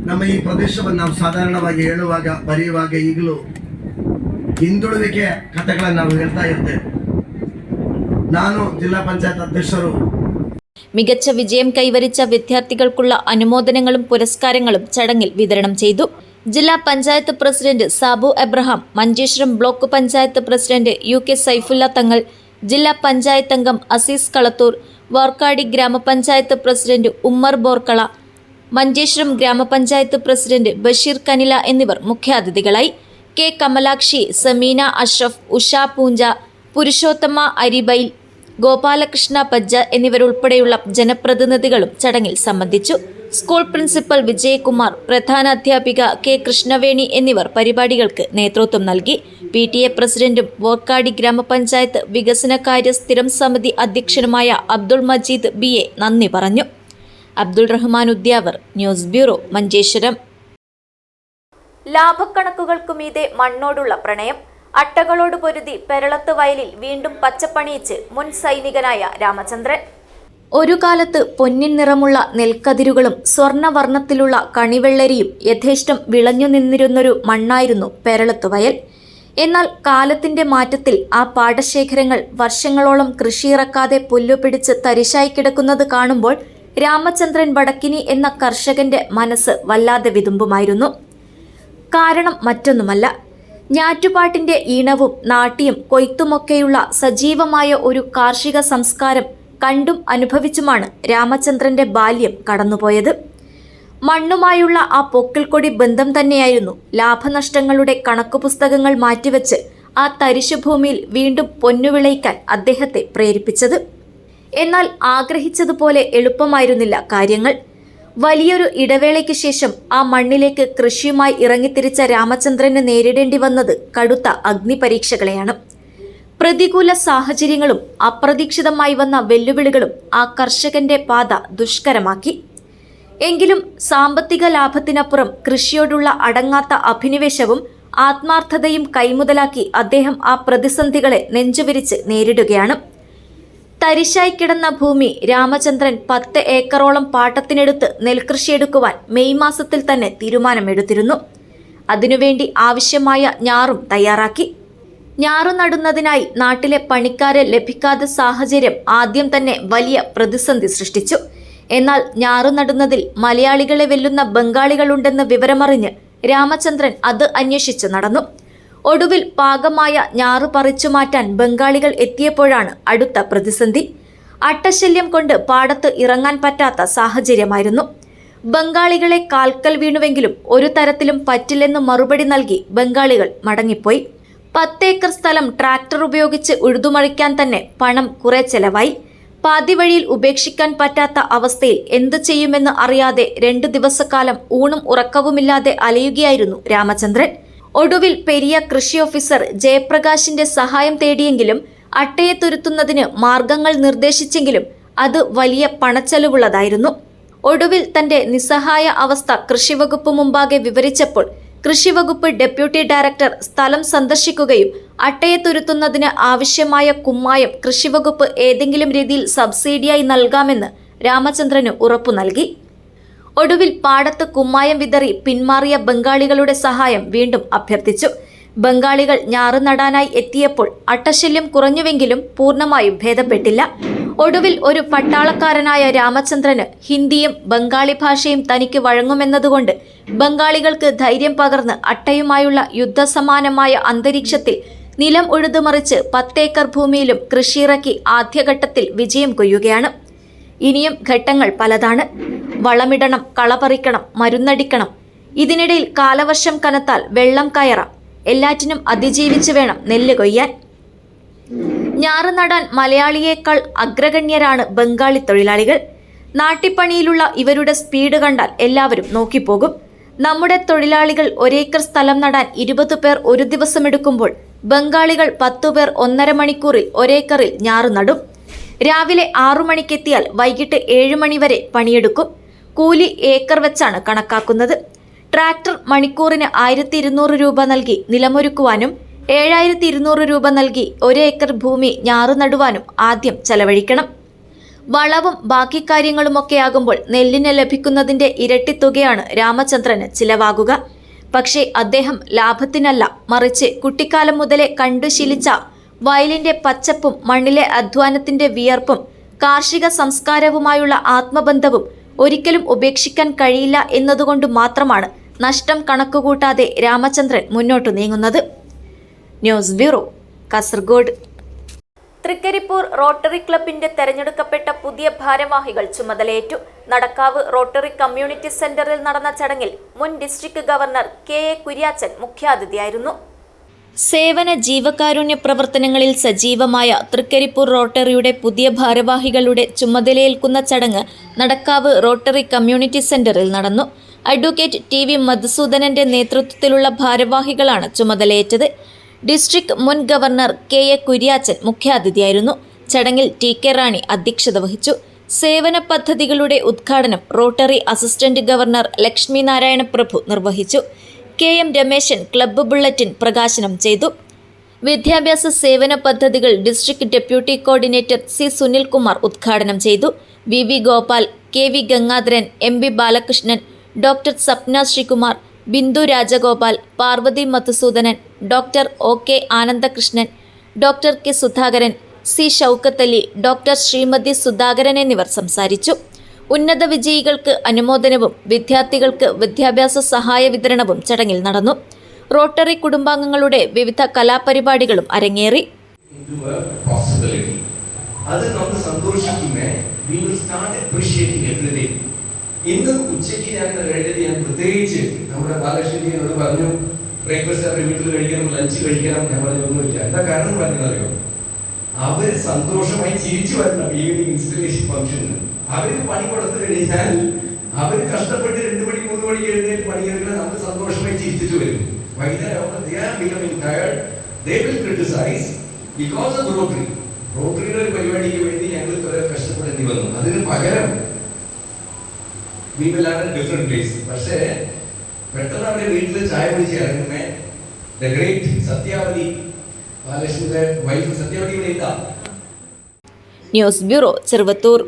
ನಮ್ಮ ಈ ಪ್ರದೇಶವನ್ನು ನಾವು ಸಾಧಾರಣವಾಗಿ ಹೇಳುವಾಗ ಬರೆಯುವಾಗ ಈಗಲೂ ಹಿಂದುಳಿವಿಕೆ ಕಥೆಗಳನ್ನು ನಾವು ಹೇಳ್ತಾ ಇರ್ತೇವೆ. ನಾನು ಜಿಲ್ಲಾ ಪಂಚಾಯತ್ ಅಧ್ಯಕ್ಷರು. മികച്ച വിജയം കൈവരിച്ച വിദ്യാർത്ഥികൾക്കുള്ള അനുമോദനങ്ങളും പുരസ്കാരങ്ങളും ചടങ്ങിൽ വിതരണം ചെയ്തു. ജില്ലാ panchayat president Sabu Abraham, Manjeshwaram block panchayat president UK Saifullah തങ്ങൾ, ജില്ലാ പഞ്ചായത്ത് അംഗം അസീസ് കളത്തൂർ, വാർക്കാടി ഗ്രാമപഞ്ചായത്ത് പ്രസിഡന്റ് ഉമ്മർ ബോർക്കള, മഞ്ചേശ്വരം ഗ്രാമപഞ്ചായത്ത് പ്രസിഡന്റ് ബഷീർ കനില എന്നിവർ മുഖ്യാതിഥികളായി. കെ കമലാക്ഷി, സമീന അഷ്റഫ്, ഉഷ പൂഞ്ച, പുരുഷോത്തമ അരിബൈൽ, ഗോപാലകൃഷ്ണ പജ്ജ എന്നിവരുൾപ്പെടെയുള്ള ജനപ്രതിനിധികളും ചടങ്ങിൽ സംബന്ധിച്ചു. സ്കൂൾ പ്രിൻസിപ്പൽ വിജയകുമാർ, പ്രധാന അധ്യാപിക കെ കൃഷ്ണവേണി എന്നിവർ പരിപാടികൾക്ക് നേതൃത്വം നൽകി. PTA പ്രസിഡന്റും വോർക്കാടി ഗ്രാമപഞ്ചായത്ത് വികസനകാര്യ സ്ഥിരം സമിതി അധ്യക്ഷനുമായ അബ്ദുൾ മജീദ് BA നന്ദി പറഞ്ഞു. Abdul Rahman Udyavar, news bureau, Manjeshwaram. ലാഭക്കണക്കുകൾക്കുമീതെ മണ്ണോടുള്ള പ്രണയം. അട്ടകളോട് പൊരുതി പെരളത്ത് വയലിൽ വീണ്ടും പച്ചപ്പണിയിച്ച് മുൻ സൈനികനായ രാമചന്ദ്രൻ. ഒരു കാലത്ത് പൊന്നിൻ നിറമുള്ള നെൽക്കതിരുകളും സ്വർണ്ണവർണ്ണത്തിലുള്ള കണിവെള്ളരിയും യഥേഷ്ടം വിളഞ്ഞു നിന്നിരുന്നൊരു മണ്ണായിരുന്നു പെരളത്ത് വയൽ. എന്നാൽ കാലത്തിന്റെ മാറ്റത്തിൽ ആ പാടശേഖരങ്ങൾ വർഷങ്ങളോളം കൃഷിയിറക്കാതെ പുല്ലുപിടിച്ച് തരിശായി കിടക്കുന്നത് കാണുമ്പോൾ രാമചന്ദ്രൻ വടക്കിനി എന്ന കർഷകന്റെ മനസ്സ് വല്ലാതെ വിതുമ്പുമായിരുന്നു. കാരണം മറ്റൊന്നുമല്ല, ഞാറ്റുപാട്ടിന്റെ ഈണവും നാട്യം കൊയ്ത്തുമൊക്കെയുള്ള സജീവമായ ഒരു കാർഷിക സംസ്കാരം കണ്ടും അനുഭവിച്ചുമാണ് രാമചന്ദ്രന്റെ ബാല്യം കടന്നുപോയത്. മണ്ണുമായുള്ള ആ പൊക്കിൾക്കൊടി ബന്ധം തന്നെയായിരുന്നു ലാഭനഷ്ടങ്ങളുടെ കണക്കുപുസ്തകങ്ങൾ മാറ്റിവെച്ച് ആ തരിശുഭൂമിയിൽ വീണ്ടും പൊന്നുവിളയിക്കാൻ അദ്ദേഹത്തെ പ്രേരിപ്പിച്ചത്. എന്നാൽ ആഗ്രഹിച്ചതുപോലെ എളുപ്പമായിരുന്നില്ല കാര്യങ്ങൾ. വലിയൊരു ഇടവേളയ്ക്ക് ശേഷം ആ മണ്ണിലേക്ക് കൃഷിയുമായി ഇറങ്ങിത്തിരിച്ച രാമചന്ദ്രന് നേരിടേണ്ടി വന്നത് കടുത്ത അഗ്നിപരീക്ഷകളെയാണ്. പ്രതികൂല സാഹചര്യങ്ങളും അപ്രതീക്ഷിതമായി വന്ന വെല്ലുവിളികളും ആ കർഷകന്റെ പാത ദുഷ്കരമാക്കി. എങ്കിലും സാമ്പത്തിക ലാഭത്തിനപ്പുറം കൃഷിയോടുള്ള അടങ്ങാത്ത അഭിനിവേശവും ആത്മാർത്ഥതയും കൈമുതലാക്കി അദ്ദേഹം ആ പ്രതിസന്ധികളെ നെഞ്ചുവിരിച്ച് നേരിടുകയാണ്. തരിശായി കിടന്ന ഭൂമി രാമചന്ദ്രൻ 10 ഏക്കറോളം പാട്ടത്തിനെടുത്ത് നെൽകൃഷിയെടുക്കുവാൻ മെയ് മാസത്തിൽ തന്നെ തീരുമാനമെടുത്തിരുന്നു. അതിനുവേണ്ടി ആവശ്യമായ ഞാറും തയ്യാറാക്കി. ഞാറു നടുന്നതിനായി നാട്ടിലെ പണിക്കാരെ ലഭിക്കാത്ത സാഹചര്യം ആദ്യം തന്നെ വലിയ പ്രതിസന്ധി സൃഷ്ടിച്ചു. എന്നാൽ ഞാറു നടുന്നതിൽ മലയാളികളെ വെല്ലുന്ന ബംഗാളികളുണ്ടെന്ന് വിവരമറിഞ്ഞ് രാമചന്ദ്രൻ അത് അന്വേഷിച്ചു നടന്നു. ഒടുവിൽ പാകമായ ഞാറു പറിച്ചു മാറ്റാൻ ബംഗാളികൾ എത്തിയപ്പോഴാണ് അടുത്ത പ്രതിസന്ധി. അട്ടശല്യം കൊണ്ട് പാടത്ത് ഇറങ്ങാൻ പറ്റാത്ത സാഹചര്യമായിരുന്നു. ബംഗാളികളെ കാൽക്കൽ വീണുവെങ്കിലും ഒരു തരത്തിലും പറ്റില്ലെന്ന് മറുപടി നൽകി ബംഗാളികൾ മടങ്ങിപ്പോയി. 10 ഏക്കർ സ്ഥലം ട്രാക്ടർ ഉപയോഗിച്ച് ഉഴുതുമറിക്കാൻ തന്നെ പണം കുറെ ചെലവായി. പാതിവഴിയിൽ ഉപേക്ഷിക്കാൻ പറ്റാത്ത അവസ്ഥയിൽ എന്തു ചെയ്യുമെന്ന് അറിയാതെ 2 ദിവസക്കാലം ഊണും ഉറക്കവുമില്ലാതെ അലയുകയായിരുന്നു രാമചന്ദ്രൻ. ഒടുവിൽ പെരിയ കൃഷി ഓഫീസർ ജയപ്രകാശിന്റെ സഹായം തേടിയെങ്കിലും അട്ടയെ തുരുത്തുന്നതിന് മാർഗങ്ങൾ നിർദ്ദേശിച്ചെങ്കിലും അത് വലിയ പണച്ചെലവുള്ളതായിരുന്നു. ഒടുവിൽ തന്റെ നിസ്സഹായ അവസ്ഥ കൃഷിവകുപ്പ് മുമ്പാകെ വിവരിച്ചപ്പോൾ കൃഷിവകുപ്പ് ഡെപ്യൂട്ടി ഡയറക്ടർ സ്ഥലം സന്ദർശിക്കുകയും അട്ടയെ തുരുത്തുന്നതിന് ആവശ്യമായ കുമ്മായം കൃഷിവകുപ്പ് ഏതെങ്കിലും രീതിയിൽ സബ്സിഡിയായി നൽകാമെന്ന് രാമചന്ദ്രന് ഉറപ്പു നൽകി. ഒടുവിൽ പാടത്ത് കുമ്മായം വിതറി പിന്മാറിയ ബംഗാളികളുടെ സഹായം വീണ്ടും അഭ്യർത്ഥിച്ചു. ബംഗാളികൾ ഞാറ് നടാനായി എത്തിയപ്പോൾ അട്ടശല്യം കുറഞ്ഞുവെങ്കിലും പൂർണ്ണമായും ഭേദപ്പെട്ടില്ല. ഒടുവിൽ ഒരു പട്ടാളക്കാരനായ രാമചന്ദ്രന് ഹിന്ദിയും ബംഗാളി ഭാഷയും തനിക്ക് വഴങ്ങുമെന്നതുകൊണ്ട് ബംഗാളികൾക്ക് ധൈര്യം പകർന്ന് അട്ടയുമായുള്ള യുദ്ധസമാനമായ അന്തരീക്ഷത്തിൽ നിലം ഉഴുതുമറിച്ച് 10 ഏക്കർ ഭൂമിയിലും കൃഷിയിറക്കി ആദ്യഘട്ടത്തിൽ വിജയം കൊയ്യുകയാണ്. ഇനിയും ഘട്ടങ്ങൾ പലതാണ്. വളമിടണം, കളപറിക്കണം, മരുന്നടിക്കണം. ഇതിനിടയിൽ കാലവർഷം കനത്താൽ വെള്ളം കയറാം. എല്ലാറ്റിനും അതിജീവിച്ച് വേണം നെല്ല് കൊയ്യാൻ. ഞാറ് നടാൻ മലയാളിയേക്കാൾ അഗ്രഗണ്യരാണ് ബംഗാളി തൊഴിലാളികൾ. നാട്ടിപ്പണിയിലുള്ള ഇവരുടെ സ്പീഡ് കണ്ടാൽ എല്ലാവരും നോക്കിപ്പോകും. നമ്മുടെ തൊഴിലാളികൾ ഒരേക്കർ സ്ഥലം നടാൻ 20 പേർ ഒരു ദിവസമെടുക്കുമ്പോൾ ബംഗാളികൾ 10 പേർ 1.5 മണിക്കൂറിൽ ഒരേക്കറിൽ ഞാറ് നടും. രാവിലെ 6 മണിക്കെത്തിയാൽ വൈകിട്ട് 7 മണി വരെ പണിയെടുക്കും. കൂലി ഏക്കർ വെച്ചാണ് കണക്കാക്കുന്നത്. ട്രാക്ടർ മണിക്കൂറിന് 1200 രൂപ നൽകി നിലമൊരുക്കുവാനും 7200 രൂപ നൽകി ഒരേക്കർ ഭൂമി ഞാറ് നടുവാനും ആദ്യം ചെലവഴിക്കണം. വളവും ബാക്കി കാര്യങ്ങളുമൊക്കെയാകുമ്പോൾ നെല്ലിന് ലഭിക്കുന്നതിന്റെ ഇരട്ടി തുകയാണ് രാമചന്ദ്രന് ചിലവാകുക. പക്ഷേ അദ്ദേഹം ലാഭത്തിനല്ല, മറിച്ച് കുട്ടിക്കാലം മുതലേ കണ്ടു ശീലിച്ച വയലിന്റെ പച്ചപ്പും മണ്ണിലെ അധ്വാനത്തിന്റെ വിയർപ്പും കാർഷിക സംസ്കാരവുമായുള്ള ആത്മബന്ധവും ഒരിക്കലും ഉപേക്ഷിക്കാൻ കഴിയില്ല എന്നതുകൊണ്ട് മാത്രമാണ് നഷ്ടം കണക്കുകൂട്ടാതെ രാമചന്ദ്രൻ മുന്നോട്ടു നീങ്ങുന്നത്. News bureau, Kasaragod. Trikaripur rotary ക്ലബിന്റെ തെരഞ്ഞെടുക്കപ്പെട്ട പുതിയ ഭാരവാഹികൾ ചുമതലയേറ്റു. നടക്കാവ് റോട്ടറി കമ്മ്യൂണിറ്റി സെന്ററിൽ നടന്ന ചടങ്ങിൽ മുൻ ഡിസ്ട്രിക്ട് ഗവർണർ KA കുര്യാച്ചൻ മുഖ്യാതിഥിയായിരുന്നു. സേവന ജീവകാരുണ്യ പ്രവർത്തനങ്ങളിൽ സജീവമായ തൃക്കരിപ്പൂർ റോട്ടറിയുടെ പുതിയ ഭാരവാഹികളുടെ ചുമതലയേൽക്കുന്ന ചടങ്ങ് നടക്കാവ് റോട്ടറി കമ്മ്യൂണിറ്റി സെന്ററിൽ നടന്നു. അഡ്വക്കേറ്റ് TV മധുസൂദനന്റെ നേതൃത്വത്തിലുള്ള ഭാരവാഹികളാണ് ചുമതലയേറ്റത്. ഡിസ്ട്രിക്ട് മുൻ ഗവർണർ KA കുര്യാച്ചൻ മുഖ്യാതിഥിയായിരുന്നു. ചടങ്ങിൽ TK റാണി അധ്യക്ഷത വഹിച്ചു. സേവന പദ്ധതികളുടെ ഉദ്ഘാടനം Rotary assistant governor Lakshmi Narayana Prabhu നിർവഹിച്ചു. KM രമേശൻ ക്ലബ്ബ് ബുള്ളറ്റിൻ പ്രകാശനം ചെയ്തു. വിദ്യാഭ്യാസ സേവന പദ്ധതികൾ district deputy coordinator C Sunilkumar ഉദ്ഘാടനം ചെയ്തു. VV Gopal, KV Gangadharan, MB Balakrishnan, doctor Sapna Sreekumar, Bindu Rajagopal, Parvathi Madhusoodanan, doctor OK Anandakrishnan, doctor K Sudhakaran, C Shoukath Ali, doctor Sreemathi Sudhakaran എന്നിവർ സംസാരിച്ചു. ഉന്നത വിജയികൾക്ക് അനുമോദനവും വിദ്യാർത്ഥികൾക്ക് വിദ്യാഭ്യാസ സഹായ വിതരണവും ചടങ്ങിൽ നടന്നു. റോട്ടറി കുടുംബാംഗങ്ങളുടെ വിവിധ കലാപരിപാടികളും അരങ്ങേറി. ഇന്ന് ഉച്ചയ്ക്ക് ഞാൻ പ്രത്യേകിച്ച് നമ്മുടെ ബാലകൃഷ്ണനോട് പറഞ്ഞു, ബ്രേക്ക്ഫാസ്റ്റ് അവരുടെ വീട്ടിൽ കഴിക്കണം, ലഞ്ച് കഴിക്കണം. ഞാൻ പറഞ്ഞൊന്നുമില്ല. എന്താ കാരണം പറഞ്ഞറിയോ? അവര് സന്തോഷമായി ചിരിച്ചു വരണം ഈവനിങ് ഇൻസ്റ്റലേഷൻ ഫംഗ്ഷന്. അവർക്ക് പണി കൊടുത്തു കഴിഞ്ഞാൽ അവര് കഷ്ടപ്പെട്ട് 2 മണി 3 മണിക്ക് എഴുന്നേറ്റ് പണിയെടുക്കണം. നമ്മൾ സന്തോഷമായി ചിരിച്ചിട്ട് വരും. വൈകുന്നേരം റോട്ടറിയുടെ ഒരു പരിപാടിക്ക് വേണ്ടി ഞങ്ങൾ കുറെ കഷ്ടപ്പെടേണ്ടി വന്നു. അതിന് പകരം we will have a different place. പക്ഷേ പെട്ടെന്ന് അവരുടെ വീട്ടിൽ ചായ കുടിച്ച് ഇറങ്ങുന്ന the great സത്യാവതി ബാലകൃഷ്ണന്റെ വൈഫ് സത്യാവതി ഇവിടെ ഇല്ല. News bureau, Cheruvathur.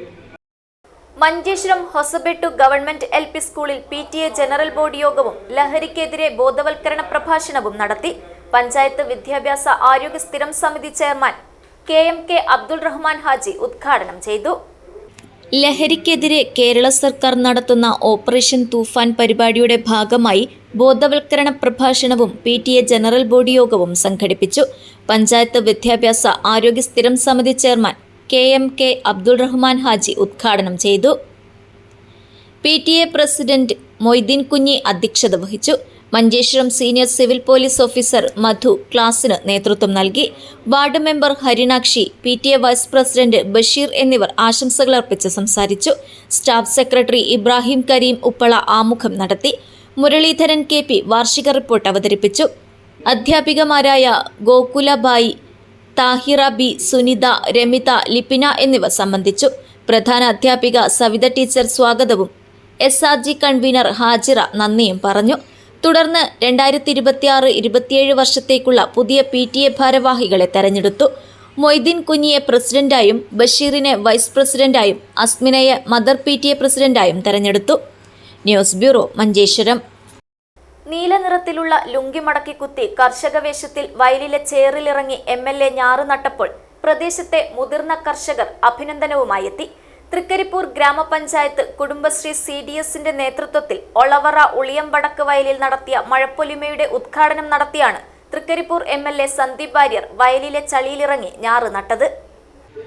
Manjeshwaram Hosabettu government LP സ്കൂളിൽ PTA ജനറൽ ബോഡി യോഗവും ലഹരിക്കെതിരെ ബോധവൽക്കരണ പ്രഭാഷണവും നടത്തി. പഞ്ചായത്ത് വിദ്യാഭ്യാസ ആരോഗ്യ സ്ഥിരം സമിതി ചെയർമാൻ KMK അബ്ദുൾ റഹ്മാൻ ഹാജി ഉദ്ഘാടനം ചെയ്തു. ലഹരിക്കെതിരെ കേരള സർക്കാർ നടത്തുന്ന ഓപ്പറേഷൻ തൂഫാൻ പരിപാടിയുടെ ഭാഗമായി ബോധവൽക്കരണ പ്രഭാഷണവും PTA ജനറൽ ബോഡി യോഗവും സംഘടിപ്പിച്ചു. പഞ്ചായത്ത് വിദ്യാഭ്യാസ ആരോഗ്യ സ്ഥിരം സമിതി ചെയർമാൻ KMK അബ്ദുൾ റഹ്മാൻ ഹാജി ഉദ്ഘാടനം ചെയ്തു. PTA പ്രസിഡന്റ് മൊയ്തീൻ കുഞ്ഞി അധ്യക്ഷത വഹിച്ചു. Manjeshwaram senior civil police officer Madhu ക്ലാസിന് നേതൃത്വം നൽകി. Ward member Harinakshi, PTA vice president Basheer എന്നിവർ ആശംസകൾ അർപ്പിച്ച് സംസാരിച്ചു. സ്റ്റാഫ് സെക്രട്ടറി ഇബ്രാഹിം കരീം ഉപ്പള ആമുഖം നടത്തി. മുരളീധരൻ KP വാർഷിക റിപ്പോർട്ട് അവതരിപ്പിച്ചു. അധ്യാപികമാരായ ഗോകുലബായി, താഹിറ B, സുനിത, രമിത, ലിപിന എന്നിവർ സംബന്ധിച്ചു. പ്രധാന അധ്യാപിക സവിത ടീച്ചർ സ്വാഗതവും SRG കൺവീനർ ഹാജിറ നന്ദിയും പറഞ്ഞു. തുടർന്ന് 2026-27 വർഷത്തേക്കുള്ള പുതിയ PTA ഭാരവാഹികളെ തെരഞ്ഞെടുത്തു. മൊയ്തീൻ കുഞ്ഞിയെ പ്രസിഡന്റായും ബഷീറിനെ വൈസ് പ്രസിഡന്റായും അസ്മിനയെ മദർ PTA പ്രസിഡന്റായും തെരഞ്ഞെടുത്തു. News bureau, Manjeshwaram. നീല നിറത്തിലുള്ള ലുങ്കി മടക്കി കുത്തി കർഷക വേഷത്തിൽ വയലിലെ ചേറിലിറങ്ങി MLA ഞാറ് നട്ടപ്പോൾ പ്രദേശത്തെ മുതിർന്ന കർഷകർ അഭിനന്ദനവുമായി എത്തി. തൃക്കരിപ്പൂർ ഗ്രാമപഞ്ചായത്ത് കുടുംബശ്രീ CDSന്റെ നേതൃത്വത്തിൽ ഒളവറ ഉളിയം വടക്ക് വയലിൽ നടത്തിയ മഴപ്പൊലിമയുടെ ഉദ്ഘാടനം നടത്തിയാണ് തൃക്കരിപ്പൂർ MLA സന്ദീപ് വാര്യർ വയലിലെ ചളിയിലിറങ്ങി ഞാറ് നട്ടത്.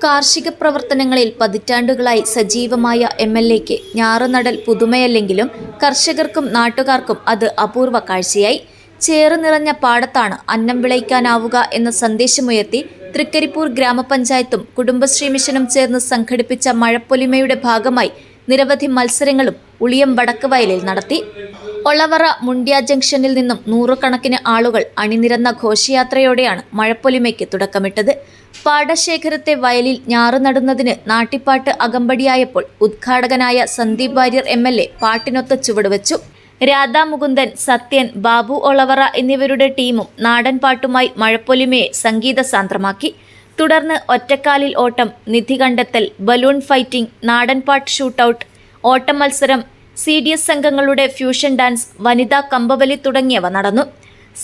കാർഷിക പ്രവർത്തനങ്ങളിൽ പതിറ്റാണ്ടുകളായി സജീവമായ MLAക്ക് ഞാറ് നടൽ പുതുമയല്ലെങ്കിലും കർഷകർക്കും നാട്ടുകാർക്കും അത് അപൂർവ കാഴ്ചയായി. ചേറ് നിറഞ്ഞ പാടത്താണ് അന്നം വിളയിക്കാനാവുക എന്ന സന്ദേശമുയർത്തി തൃക്കരിപ്പൂർ ഗ്രാമപഞ്ചായത്തും കുടുംബശ്രീ മിഷനും ചേർന്ന് സംഘടിപ്പിച്ച മഴപ്പൊലിമയുടെ ഭാഗമായി നിരവധി മത്സരങ്ങളും ഉളിയം വടക്ക് വയലിൽ നടത്തി. ഒളവറ മുണ്ട്യ ജംഗ്ഷനിൽ നിന്നും നൂറുകണക്കിന് ആളുകൾ അണിനിരന്ന ഘോഷയാത്രയോടെയാണ് മഴപ്പൊലിമയ്ക്ക് തുടക്കമിട്ടത്. പാടശേഖരത്തെ വയലിൽ ഞാറ് നടുന്നതിന് നാട്ടിപ്പാട്ട് അകമ്പടിയായപ്പോൾ ഉദ്ഘാടകനായ സന്ദീപ് വാര്യർ MLA പാട്ടിനൊത്ത ചുവടുവെച്ചു. രാധാ മുകുന്ദൻ, സത്യൻ, ബാബു ഒളവറ എന്നിവരുടെ ടീമും നാടൻ പാട്ടുമായി മഴപ്പൊലിമയെ സംഗീതസാന്ദ്രമാക്കി. തുടർന്ന് ഒറ്റക്കാലിൽ ഓട്ടം, നിധി കണ്ടെത്തൽ, ബലൂൺ ഫൈറ്റിംഗ്, നാടൻപാട്ട് ഷൂട്ടൌട്ട്, ഓട്ട മത്സരം, CDS സംഘങ്ങളുടെ ഫ്യൂഷൻ ഡാൻസ്, വനിതാ കമ്പവലി തുടങ്ങിയവ നടന്നു.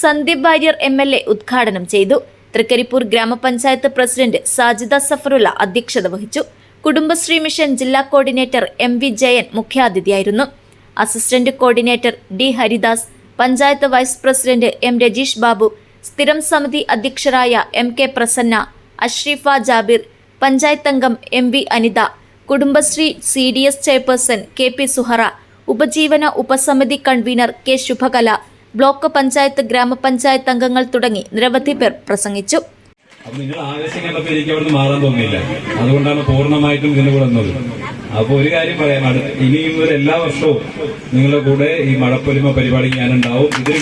സന്ദീപ് വാര്യർ MLA ഉദ്ഘാടനം ചെയ്തു. തൃക്കരിപ്പൂർ ഗ്രാമപഞ്ചായത്ത് പ്രസിഡന്റ് സാജിദ സഫറുള്ള അധ്യക്ഷത വഹിച്ചു. കുടുംബശ്രീ മിഷൻ ജില്ലാ കോർഡിനേറ്റർ MV ജയൻ മുഖ്യാതിഥിയായിരുന്നു. Assistant coordinator D Haridas, panchayat vice president M Rajeesh Babu, സ്ഥിരം സമിതി അധ്യക്ഷരായ MK പ്രസന്ന, അഷ്രീഫ ജാബിർ, പഞ്ചായത്ത് അംഗം MV Anitha, Kudumbashree CDS chairperson KP Suhara, ഉപജീവന ഉപസമിതി convener K Shubhakala, block panchayat ഗ്രാമപഞ്ചായത്ത് അംഗങ്ങൾ തുടങ്ങി നിരവധി പേർ പ്രസംഗിച്ചു. അപ്പൊ നിങ്ങൾ ആവേശം കണ്ടപ്പോൾ എനിക്ക് അവിടുന്ന് മാറാൻ തോന്നിയില്ല. അതുകൊണ്ടാണ് പൂർണ്ണമായിട്ടും ഇതിന് കൂടെ വന്നത്. അപ്പൊ ഒരു കാര്യം പറയാം, ഇനിയും ഒരു എല്ലാ വർഷവും നിങ്ങളുടെ കൂടെ ഈ മഴപ്പൊലിമ പരിപാടി ഞാനുണ്ടാവും. ഇതിന്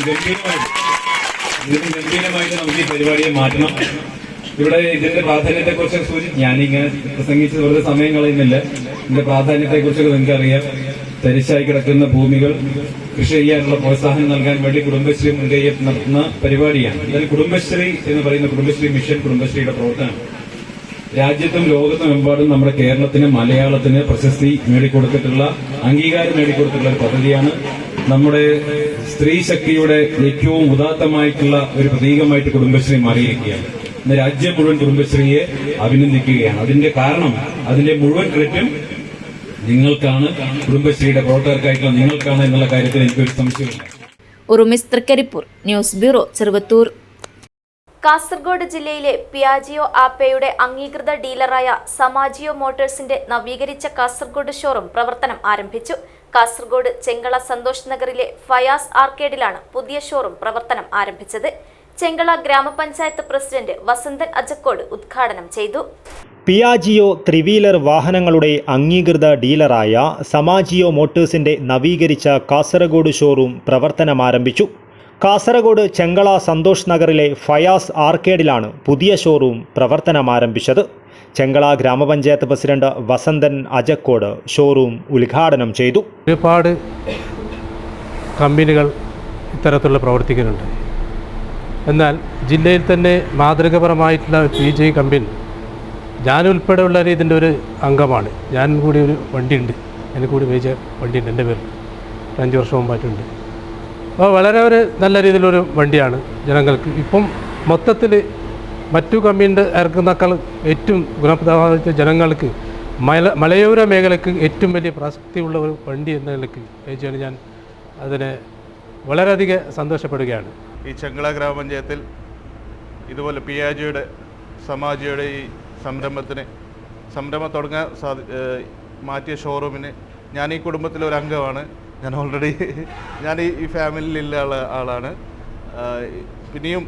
ഗംഭീരമായിട്ട് നമുക്ക് ഈ പരിപാടിയെ മാറ്റണം. ഇവിടെ ഇതിന്റെ പ്രാധാന്യത്തെ കുറിച്ച് ഞാനിങ്ങനെ പ്രസംഗിച്ച് വെറുതെ സമയം കളയുന്നില്ല. ഇതിന്റെ പ്രാധാന്യത്തെ കുറിച്ചൊക്കെ നിങ്ങൾക്കറിയാം. തരിശായി കിടക്കുന്ന ഭൂമികൾ കൃഷി ചെയ്യാനുള്ള പ്രോത്സാഹനം നൽകാൻ വേണ്ടി കുടുംബശ്രീ മുൻകൈ നടത്തുന്ന പരിപാടിയാണ്. അതായത് കുടുംബശ്രീ എന്ന് പറയുന്ന കുടുംബശ്രീ മിഷൻ കുടുംബശ്രീയുടെ പ്രവർത്തനം രാജ്യത്തും ലോകത്തുമെമ്പാടും നമ്മുടെ കേരളത്തിന്, മലയാളത്തിന് പ്രശസ്തി നേടിക്കൊടുത്തിട്ടുള്ള, അംഗീകാരം നേടിക്കൊടുത്തിട്ടുള്ള ഒരു പദ്ധതിയാണ്. നമ്മുടെ സ്ത്രീ ശക്തിയുടെ ഏറ്റവും ഉദാത്തമായിട്ടുള്ള ഒരു പ്രതീകമായിട്ട് കുടുംബശ്രീ മാറിയിരിക്കുകയാണ്. ഇന്ന് രാജ്യം മുഴുവൻ കുടുംബശ്രീയെ അഭിനന്ദിക്കുകയാണ്. അതിന്റെ കാരണം, അതിന്റെ മുഴുവൻ ക്രെഡിറ്റും നിങ്ങൾക്കാണ്, കുടുംബശ്രീയുടെ പ്രവർത്തകർക്കായിട്ടുള്ള നിങ്ങൾക്കാണ് എന്നുള്ള കാര്യത്തിൽ എനിക്കൊരു സംശയമില്ല. ഉറുമിസ്, തൃക്കരിപ്പൂർ ന്യൂസ് ബ്യൂറോ, ചെറുവത്തൂർ. കാസർഗോഡ് ജില്ലയിലെ പിയാജിയോ ആപ്പയുടെ അംഗീകൃത ഡീലറായ സമാജിയോ മോട്ടോഴ്സിന്റെ നവീകരിച്ച കാസർഗോഡ് ഷോറൂം പ്രവർത്തനം ആരംഭിച്ചു. കാസർഗോഡ് ചെങ്കള സന്തോഷ് നഗറിലെ ഫയാസ് ആർക്കേഡിലാണ് പുതിയ ഷോറൂം പ്രവർത്തനം ആരംഭിച്ചത്. ചെങ്കള ഗ്രാമപഞ്ചായത്ത് പ്രസിഡന്റ് വസന്തൻ അജക്കോട് ഉദ്ഘാടനം ചെയ്തു. പിയാജിയോ ത്രിവീലർ വാഹനങ്ങളുടെ അംഗീകൃത ഡീലറായ സമാജിയോ മോട്ടോഴ്സിന്റെ നവീകരിച്ച കാസർഗോഡ് ഷോറൂം പ്രവർത്തനമാരംഭിച്ചു. കാസർഗോഡ് ചെങ്കള സന്തോഷ് നഗറിലെ ഫയാസ് ആർക്കേഡിലാണ് പുതിയ ഷോറൂം പ്രവർത്തനമാരംഭിച്ചത്. ചെങ്കള ഗ്രാമപഞ്ചായത്ത് പ്രസിഡന്റ് വസന്തൻ അജക്കോട് ഷോറൂം ഉദ്ഘാടനം ചെയ്തു. ഒരുപാട് കമ്പനികൾ ഇത്തരത്തിലുള്ള പ്രവർത്തിക്കുന്നുണ്ട്. എന്നാൽ ജില്ലയിൽ തന്നെ മാതൃകപരമായിട്ടുള്ള PJ കമ്പനി ഞാനുൾപ്പെടെയുള്ള ഇതിൻ്റെ ഒരു അംഗമാണ്. ഞാൻ കൂടി ഒരു വണ്ടിയുണ്ട്, എനിക്ക് കൂടി മേജർ വണ്ടിയുണ്ട് എൻ്റെ പേരിൽ. 5 വർഷം മുമ്പായിട്ടുണ്ട്. അപ്പോൾ വളരെ ഒരു നല്ല രീതിയിലൊരു വണ്ടിയാണ് ജനങ്ങൾക്ക്. ഇപ്പം മൊത്തത്തിൽ മറ്റു കമ്പനിയുടെ ഇറക്കുന്നേക്കാൾ ഏറ്റവും ഗുണപ്രദമായ ജനങ്ങൾക്ക് മലയോര മേഖലയ്ക്ക് ഏറ്റവും വലിയ പ്രസക്തിയുള്ള ഒരു വണ്ടി എന്ന നിലയ്ക്ക് മേജാണ് ഞാൻ അതിനെ വളരെയധികം സന്തോഷപ്പെടുകയാണ്. ഈ ചെങ്കള ഗ്രാമപഞ്ചായത്തിൽ ഇതുപോലെ പിയാജിയുടെ സമാജിയുടെ ഈ സംരംഭം തുടങ്ങാൻ മാറ്റിയ ഷോറൂമിന് ഞാൻ ഈ കുടുംബത്തിലെ ഒരു അംഗമാണ്. ഞാൻ ഓൾറെഡി ഈ ഫാമിലിയിലുള്ള ആളാണ്. ഇനിയും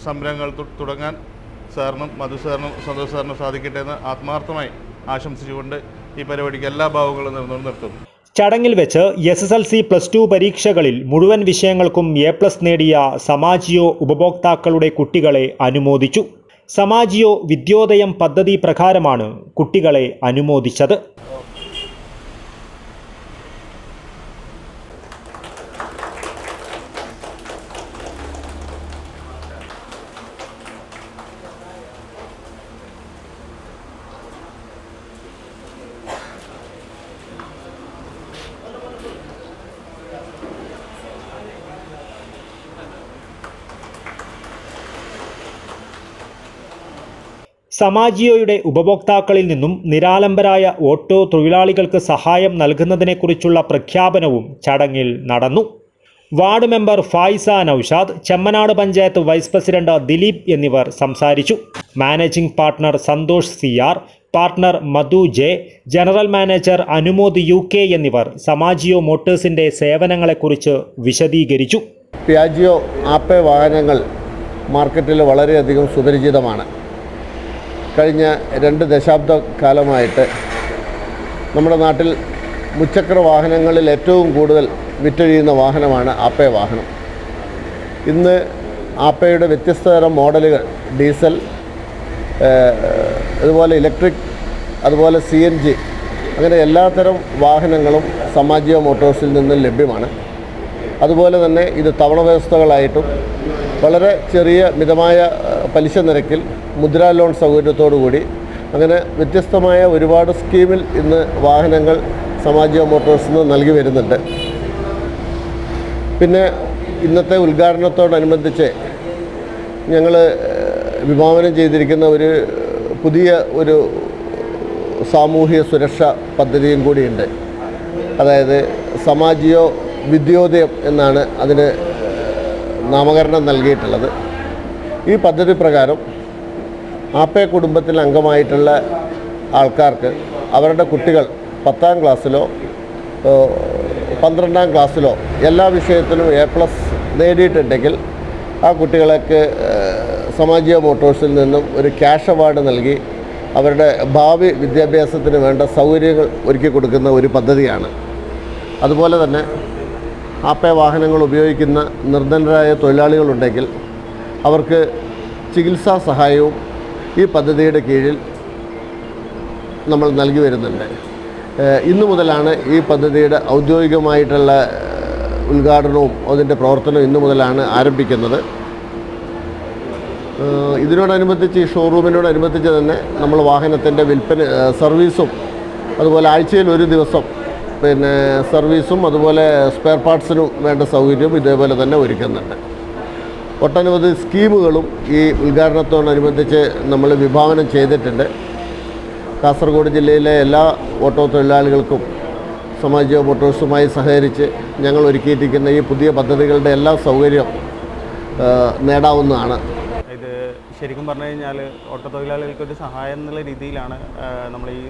സംരംഭങ്ങൾ തുടങ്ങാൻ സാറിനും മധു സാറിനും സന്തോഷ് സാറിനും സാധിക്കട്ടെ എന്ന് ആത്മാർത്ഥമായി ആശംസിച്ചുകൊണ്ട് ഈ പരിപാടിക്ക് എല്ലാ ഭാവങ്ങളും നിർത്തുന്നു. ചടങ്ങിൽ വെച്ച് SSLC+2 പരീക്ഷകളിൽ മുഴുവൻ വിഷയങ്ങൾക്കും A+ നേടിയ സമാജിയോ ഉപഭോക്താക്കളുടെ കുട്ടികളെ അനുമോദിച്ചു. സമാജിയോ വിദ്യോദയം പദ്ധതി പ്രകാരമാണ് കുട്ടികളെ അനുമോദിച്ചത്. സമാജിയോയുടെ ഉപഭോക്താക്കളിൽ നിന്നും നിരാലംബരായ ഓട്ടോ തൊഴിലാളികൾക്ക് സഹായം നൽകുന്നതിനെക്കുറിച്ചുള്ള പ്രഖ്യാപനവും ചടങ്ങിൽ നടന്നു. Ward member Faisa Naushad, Chemmanad panchayat vice president Dileep എന്നിവർ സംസാരിച്ചു. Managing partner Santhosh CR, partner Madhu J, general manager Anumod UK എന്നിവർ സമാജിയോ മോട്ടോഴ്സിന്റെ സേവനങ്ങളെക്കുറിച്ച് വിശദീകരിച്ചു. പിയാജിയോ ആപ്പ വാഹനങ്ങൾ മാർക്കറ്റിൽ വളരെയധികം സുപരിചിതമാണ്. കഴിഞ്ഞ 2 ദശാബ്ദ കാലമായിട്ട് നമ്മുടെ നാട്ടിൽ മുച്ചക്ര വാഹനങ്ങളിൽ ഏറ്റവും കൂടുതൽ വിറ്റഴിയുന്ന വാഹനമാണ് ആപ്പേ വാഹനം. ഇന്ന് ആപ്പയുടെ വ്യത്യസ്ത തരം മോഡലുകൾ ഡീസൽ, അതുപോലെ ഇലക്ട്രിക്, അതുപോലെ CNG, അങ്ങനെ എല്ലാത്തരം വാഹനങ്ങളും സമാജിയോ മോട്ടോഴ്സിൽ നിന്നും ലഭ്യമാണ്. അതുപോലെ തന്നെ ഇത് തവണ വ്യവസ്ഥകളായിട്ടും വളരെ ചെറിയ മിതമായ പലിശ നിരക്കിൽ മുദ്രാ ലോൺ സൗകര്യത്തോടു കൂടി അങ്ങനെ വ്യത്യസ്തമായ ഒരുപാട് സ്കീമിൽ ഇന്ന് വാഹനങ്ങൾ സമാജിയോ മോട്ടോഴ്സിൽ നിന്ന് നൽകി വരുന്നുണ്ട്. പിന്നെ ഇന്നത്തെ ഉദ്ഘാടനത്തോടനുബന്ധിച്ച് ഞങ്ങൾ വിഭാവനം ചെയ്തിരിക്കുന്ന പുതിയ ഒരു സാമൂഹിക സുരക്ഷാ പദ്ധതിയും കൂടിയുണ്ട്. അതായത് സമാജിയോ വിദ്യോദയം എന്നാണ് അതിന് നാമകരണം നൽകിയിട്ടുള്ളത്. ഈ പദ്ധതി പ്രകാരം ആപ്പേ കുടുംബത്തിൽ അംഗമായിട്ടുള്ള ആൾക്കാർക്ക് അവരുടെ കുട്ടികൾ 10ാം ക്ലാസ്സിലോ 12ാം ക്ലാസ്സിലോ എല്ലാ വിഷയത്തിലും A+ നേടിയിട്ടുണ്ടെങ്കിൽ ആ കുട്ടികൾക്ക് സമാജിയോ മോട്ടോഴ്സിൽ നിന്നും ഒരു ക്യാഷ് അവാർഡ് നൽകി അവരുടെ ഭാവി വിദ്യാഭ്യാസത്തിന് വേണ്ട സൗകര്യങ്ങൾ ഒരുക്കി കൊടുക്കുന്ന ഒരു പദ്ധതിയാണ്. അതുപോലെ തന്നെ ആപ്പേ വാഹനങ്ങൾ ഉപയോഗിക്കുന്ന നിർധനരായ തൊഴിലാളികളുണ്ടെങ്കിൽ അവർക്ക് ചികിത്സാ സഹായവും ഈ പദ്ധതിയുടെ കീഴിൽ നമ്മൾ നൽകി വരുന്നുണ്ട്. ഇന്നു മുതലാണ് ഈ പദ്ധതിയുടെ ഔദ്യോഗികമായിട്ടുള്ള ഉദ്ഘാടനവും അതിൻ്റെ പ്രവർത്തനവും ഇന്നു മുതലാണ് ആരംഭിക്കുന്നത്. ഇതിനോടനുബന്ധിച്ച് ഈ ഷോറൂമിനോടനുബന്ധിച്ച് തന്നെ നമ്മൾ വാഹനത്തിൻ്റെ സർവീസും അതുപോലെ ആഴ്ചയിൽ ഒരു ദിവസം സർവീസും അതുപോലെ സ്പെയർ പാർട്സിനും വേണ്ട സൗകര്യവും ഇതേപോലെ തന്നെ ഒരുക്കുന്നുണ്ട്. ഒട്ടനവധി സ്കീമുകളും ഈ ഉദ്ഘാടനത്തോടനുബന്ധിച്ച് നമ്മൾ വിഭാവനം ചെയ്തിട്ടുണ്ട്. കാസർഗോഡ് ജില്ലയിലെ എല്ലാ ഓട്ടോ തൊഴിലാളികൾക്കും സമാജിയോ മോട്ടോഴ്സുമായി സഹകരിച്ച് ഞങ്ങൾ ഒരുക്കിയിരിക്കുന്ന ഈ പുതിയ പദ്ധതികളുടെ എല്ലാ സൗകര്യം നേടാവുന്നതാണ്. ഇത് ശരിക്കും പറഞ്ഞു കഴിഞ്ഞാൽ ഓട്ടോ തൊഴിലാളികൾക്കൊരു സഹായം എന്നുള്ള രീതിയിലാണ് നമ്മൾ ഈ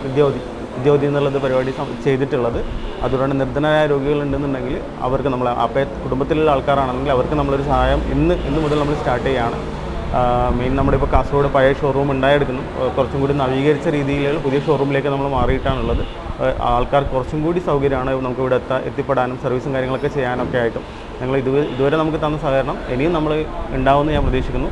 വിദ്യോതി എന്നുള്ളത് പരിപാടി ചെയ്തിട്ടുള്ളത്. അതുകൊണ്ട് നിർധനരായ രോഗികളുണ്ടെന്നുണ്ടെങ്കിൽ അവർക്ക് നമ്മൾ ആപ്പേ കുടുംബത്തിലുള്ള ആൾക്കാരാണെങ്കിൽ അവർക്ക് നമ്മളൊരു സഹായം ഇന്ന് മുതൽ നമ്മൾ സ്റ്റാർട്ട് ചെയ്യുകയാണ്. മെയിൻ നമ്മുടെ ഇപ്പോൾ കാസർഗോഡ് പഴയ ഷോറൂം ഉണ്ടായെടുക്കുന്നു. കുറച്ചും കൂടി നവീകരിച്ച രീതിയിലുള്ള പുതിയ ഷോറൂമിലേക്ക് നമ്മൾ മാറിയിട്ടാണുള്ളത്. ആൾക്കാർക്ക് കുറച്ചും കൂടി സൗകര്യമാണ് നമുക്ക് ഇവിടെ എത്തിപ്പെടാനും സർവീസും കാര്യങ്ങളൊക്കെ ചെയ്യാനൊക്കെ ആയിട്ടും. ഞങ്ങൾ ഇതുവരെ നമുക്ക് തന്ന സഹകരണം ഇനിയും നമ്മൾ ഉണ്ടാവുമെന്ന് ഞാൻ പ്രതീക്ഷിക്കുന്നു.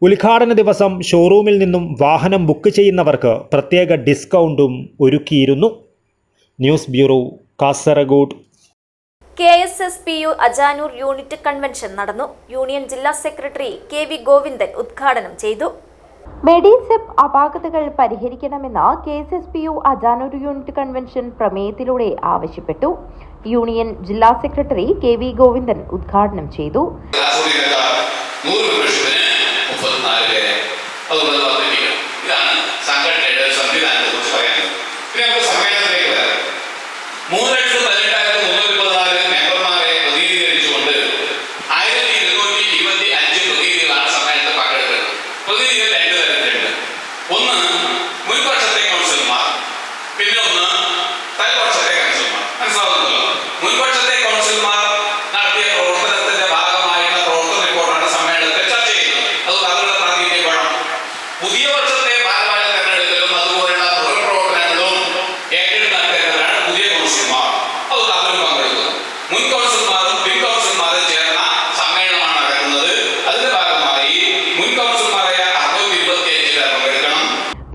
ഉദ്ഘാടന ദിവസം ഷോറൂമിൽ നിന്നും വാഹനം ബുക്ക് ചെയ്യുന്നവർക്ക് പ്രത്യേക ഡിസ്കൗണ്ടും ഒരുക്കിയിരുന്നു. News bureau, Kasaragod. KSSPU Ajanur unit convention നടന്നു. യൂണിയൻ ജില്ലാ സെക്രട്ടറി KV ഗോവിന്ദൻ ഉദ്ഘാടനം ചെയ്തു. മെഡിസെപ് അപാകതകൾ പരിഹരിക്കണമെന്ന് KSSPU അജാനൂർ യൂണിറ്റ് കൺവെൻഷൻ പ്രമേയത്തിലൂടെ ആവശ്യപ്പെട്ടു. യൂണിയൻ ജില്ലാ സെക്രട്ടറി KV ഗോവിന്ദൻ ഉദ്ഘാടനം ചെയ്തു. ഇതാണ് സംഘടനയുടെ സംവിധാനത്തെ കുറിച്ച് പറയാനുള്ളത്. പിന്നെ നമുക്ക് സമ്മേളനത്തിലേക്ക് വരാം. 3,18,334 മെമ്പർമാരെ പ്രതിനിധീകരിച്ചുകൊണ്ട് 1,225 പ്രതിനിധികളാണ് സമ്മേളനത്തിൽ പങ്കെടുക്കുന്നത്. പ്രതിനിധികൾ 2 തരത്തിലുണ്ട്. ഒന്ന് മുൻപക്ഷത്തെ കൗൺസിലർമാർ, പിന്നെ ഒന്ന് തൽപക്ഷത്തെ കൗൺസിലർമാർ. മനസ്സിലാവുന്നല്ലോ. മുൻപക്ഷത്തെ കൗൺസിലർമാർ നടത്തിയ പ്രവർത്തനത്തിന്റെ ഭാഗമായിട്ടുള്ള പ്രവർത്തന റിപ്പോർട്ടാണ് സമ്മേളനത്തിൽ ചർച്ച ചെയ്യുന്നത്. അതുകൊണ്ട് അവരുടെ പ്രാതിനിധ്യം വേണം. പുതിയ വർഷത്തെ ഭാരവാഹികളെ തെരഞ്ഞെടുക്കലും അതുപോലുള്ള തൊഴിൽ പ്രവർത്തനങ്ങളും ഏറ്റെടുക്കുന്നവരാണ് പുതിയ കൗൺസിലർമാർ. അതുകൊണ്ട് അവരും പങ്കെടുക്കുന്നു. മുൻ കൗൺസിലർമാരും പിൻ കൗൺസിലർമാരും ചേർന്ന സമ്മേളനമാണ് നടക്കുന്നത്. അതിന്റെ ഭാഗമായി മുൻ കൗൺസിലർമാരായ 625 പേർ പങ്കെടുക്കണം.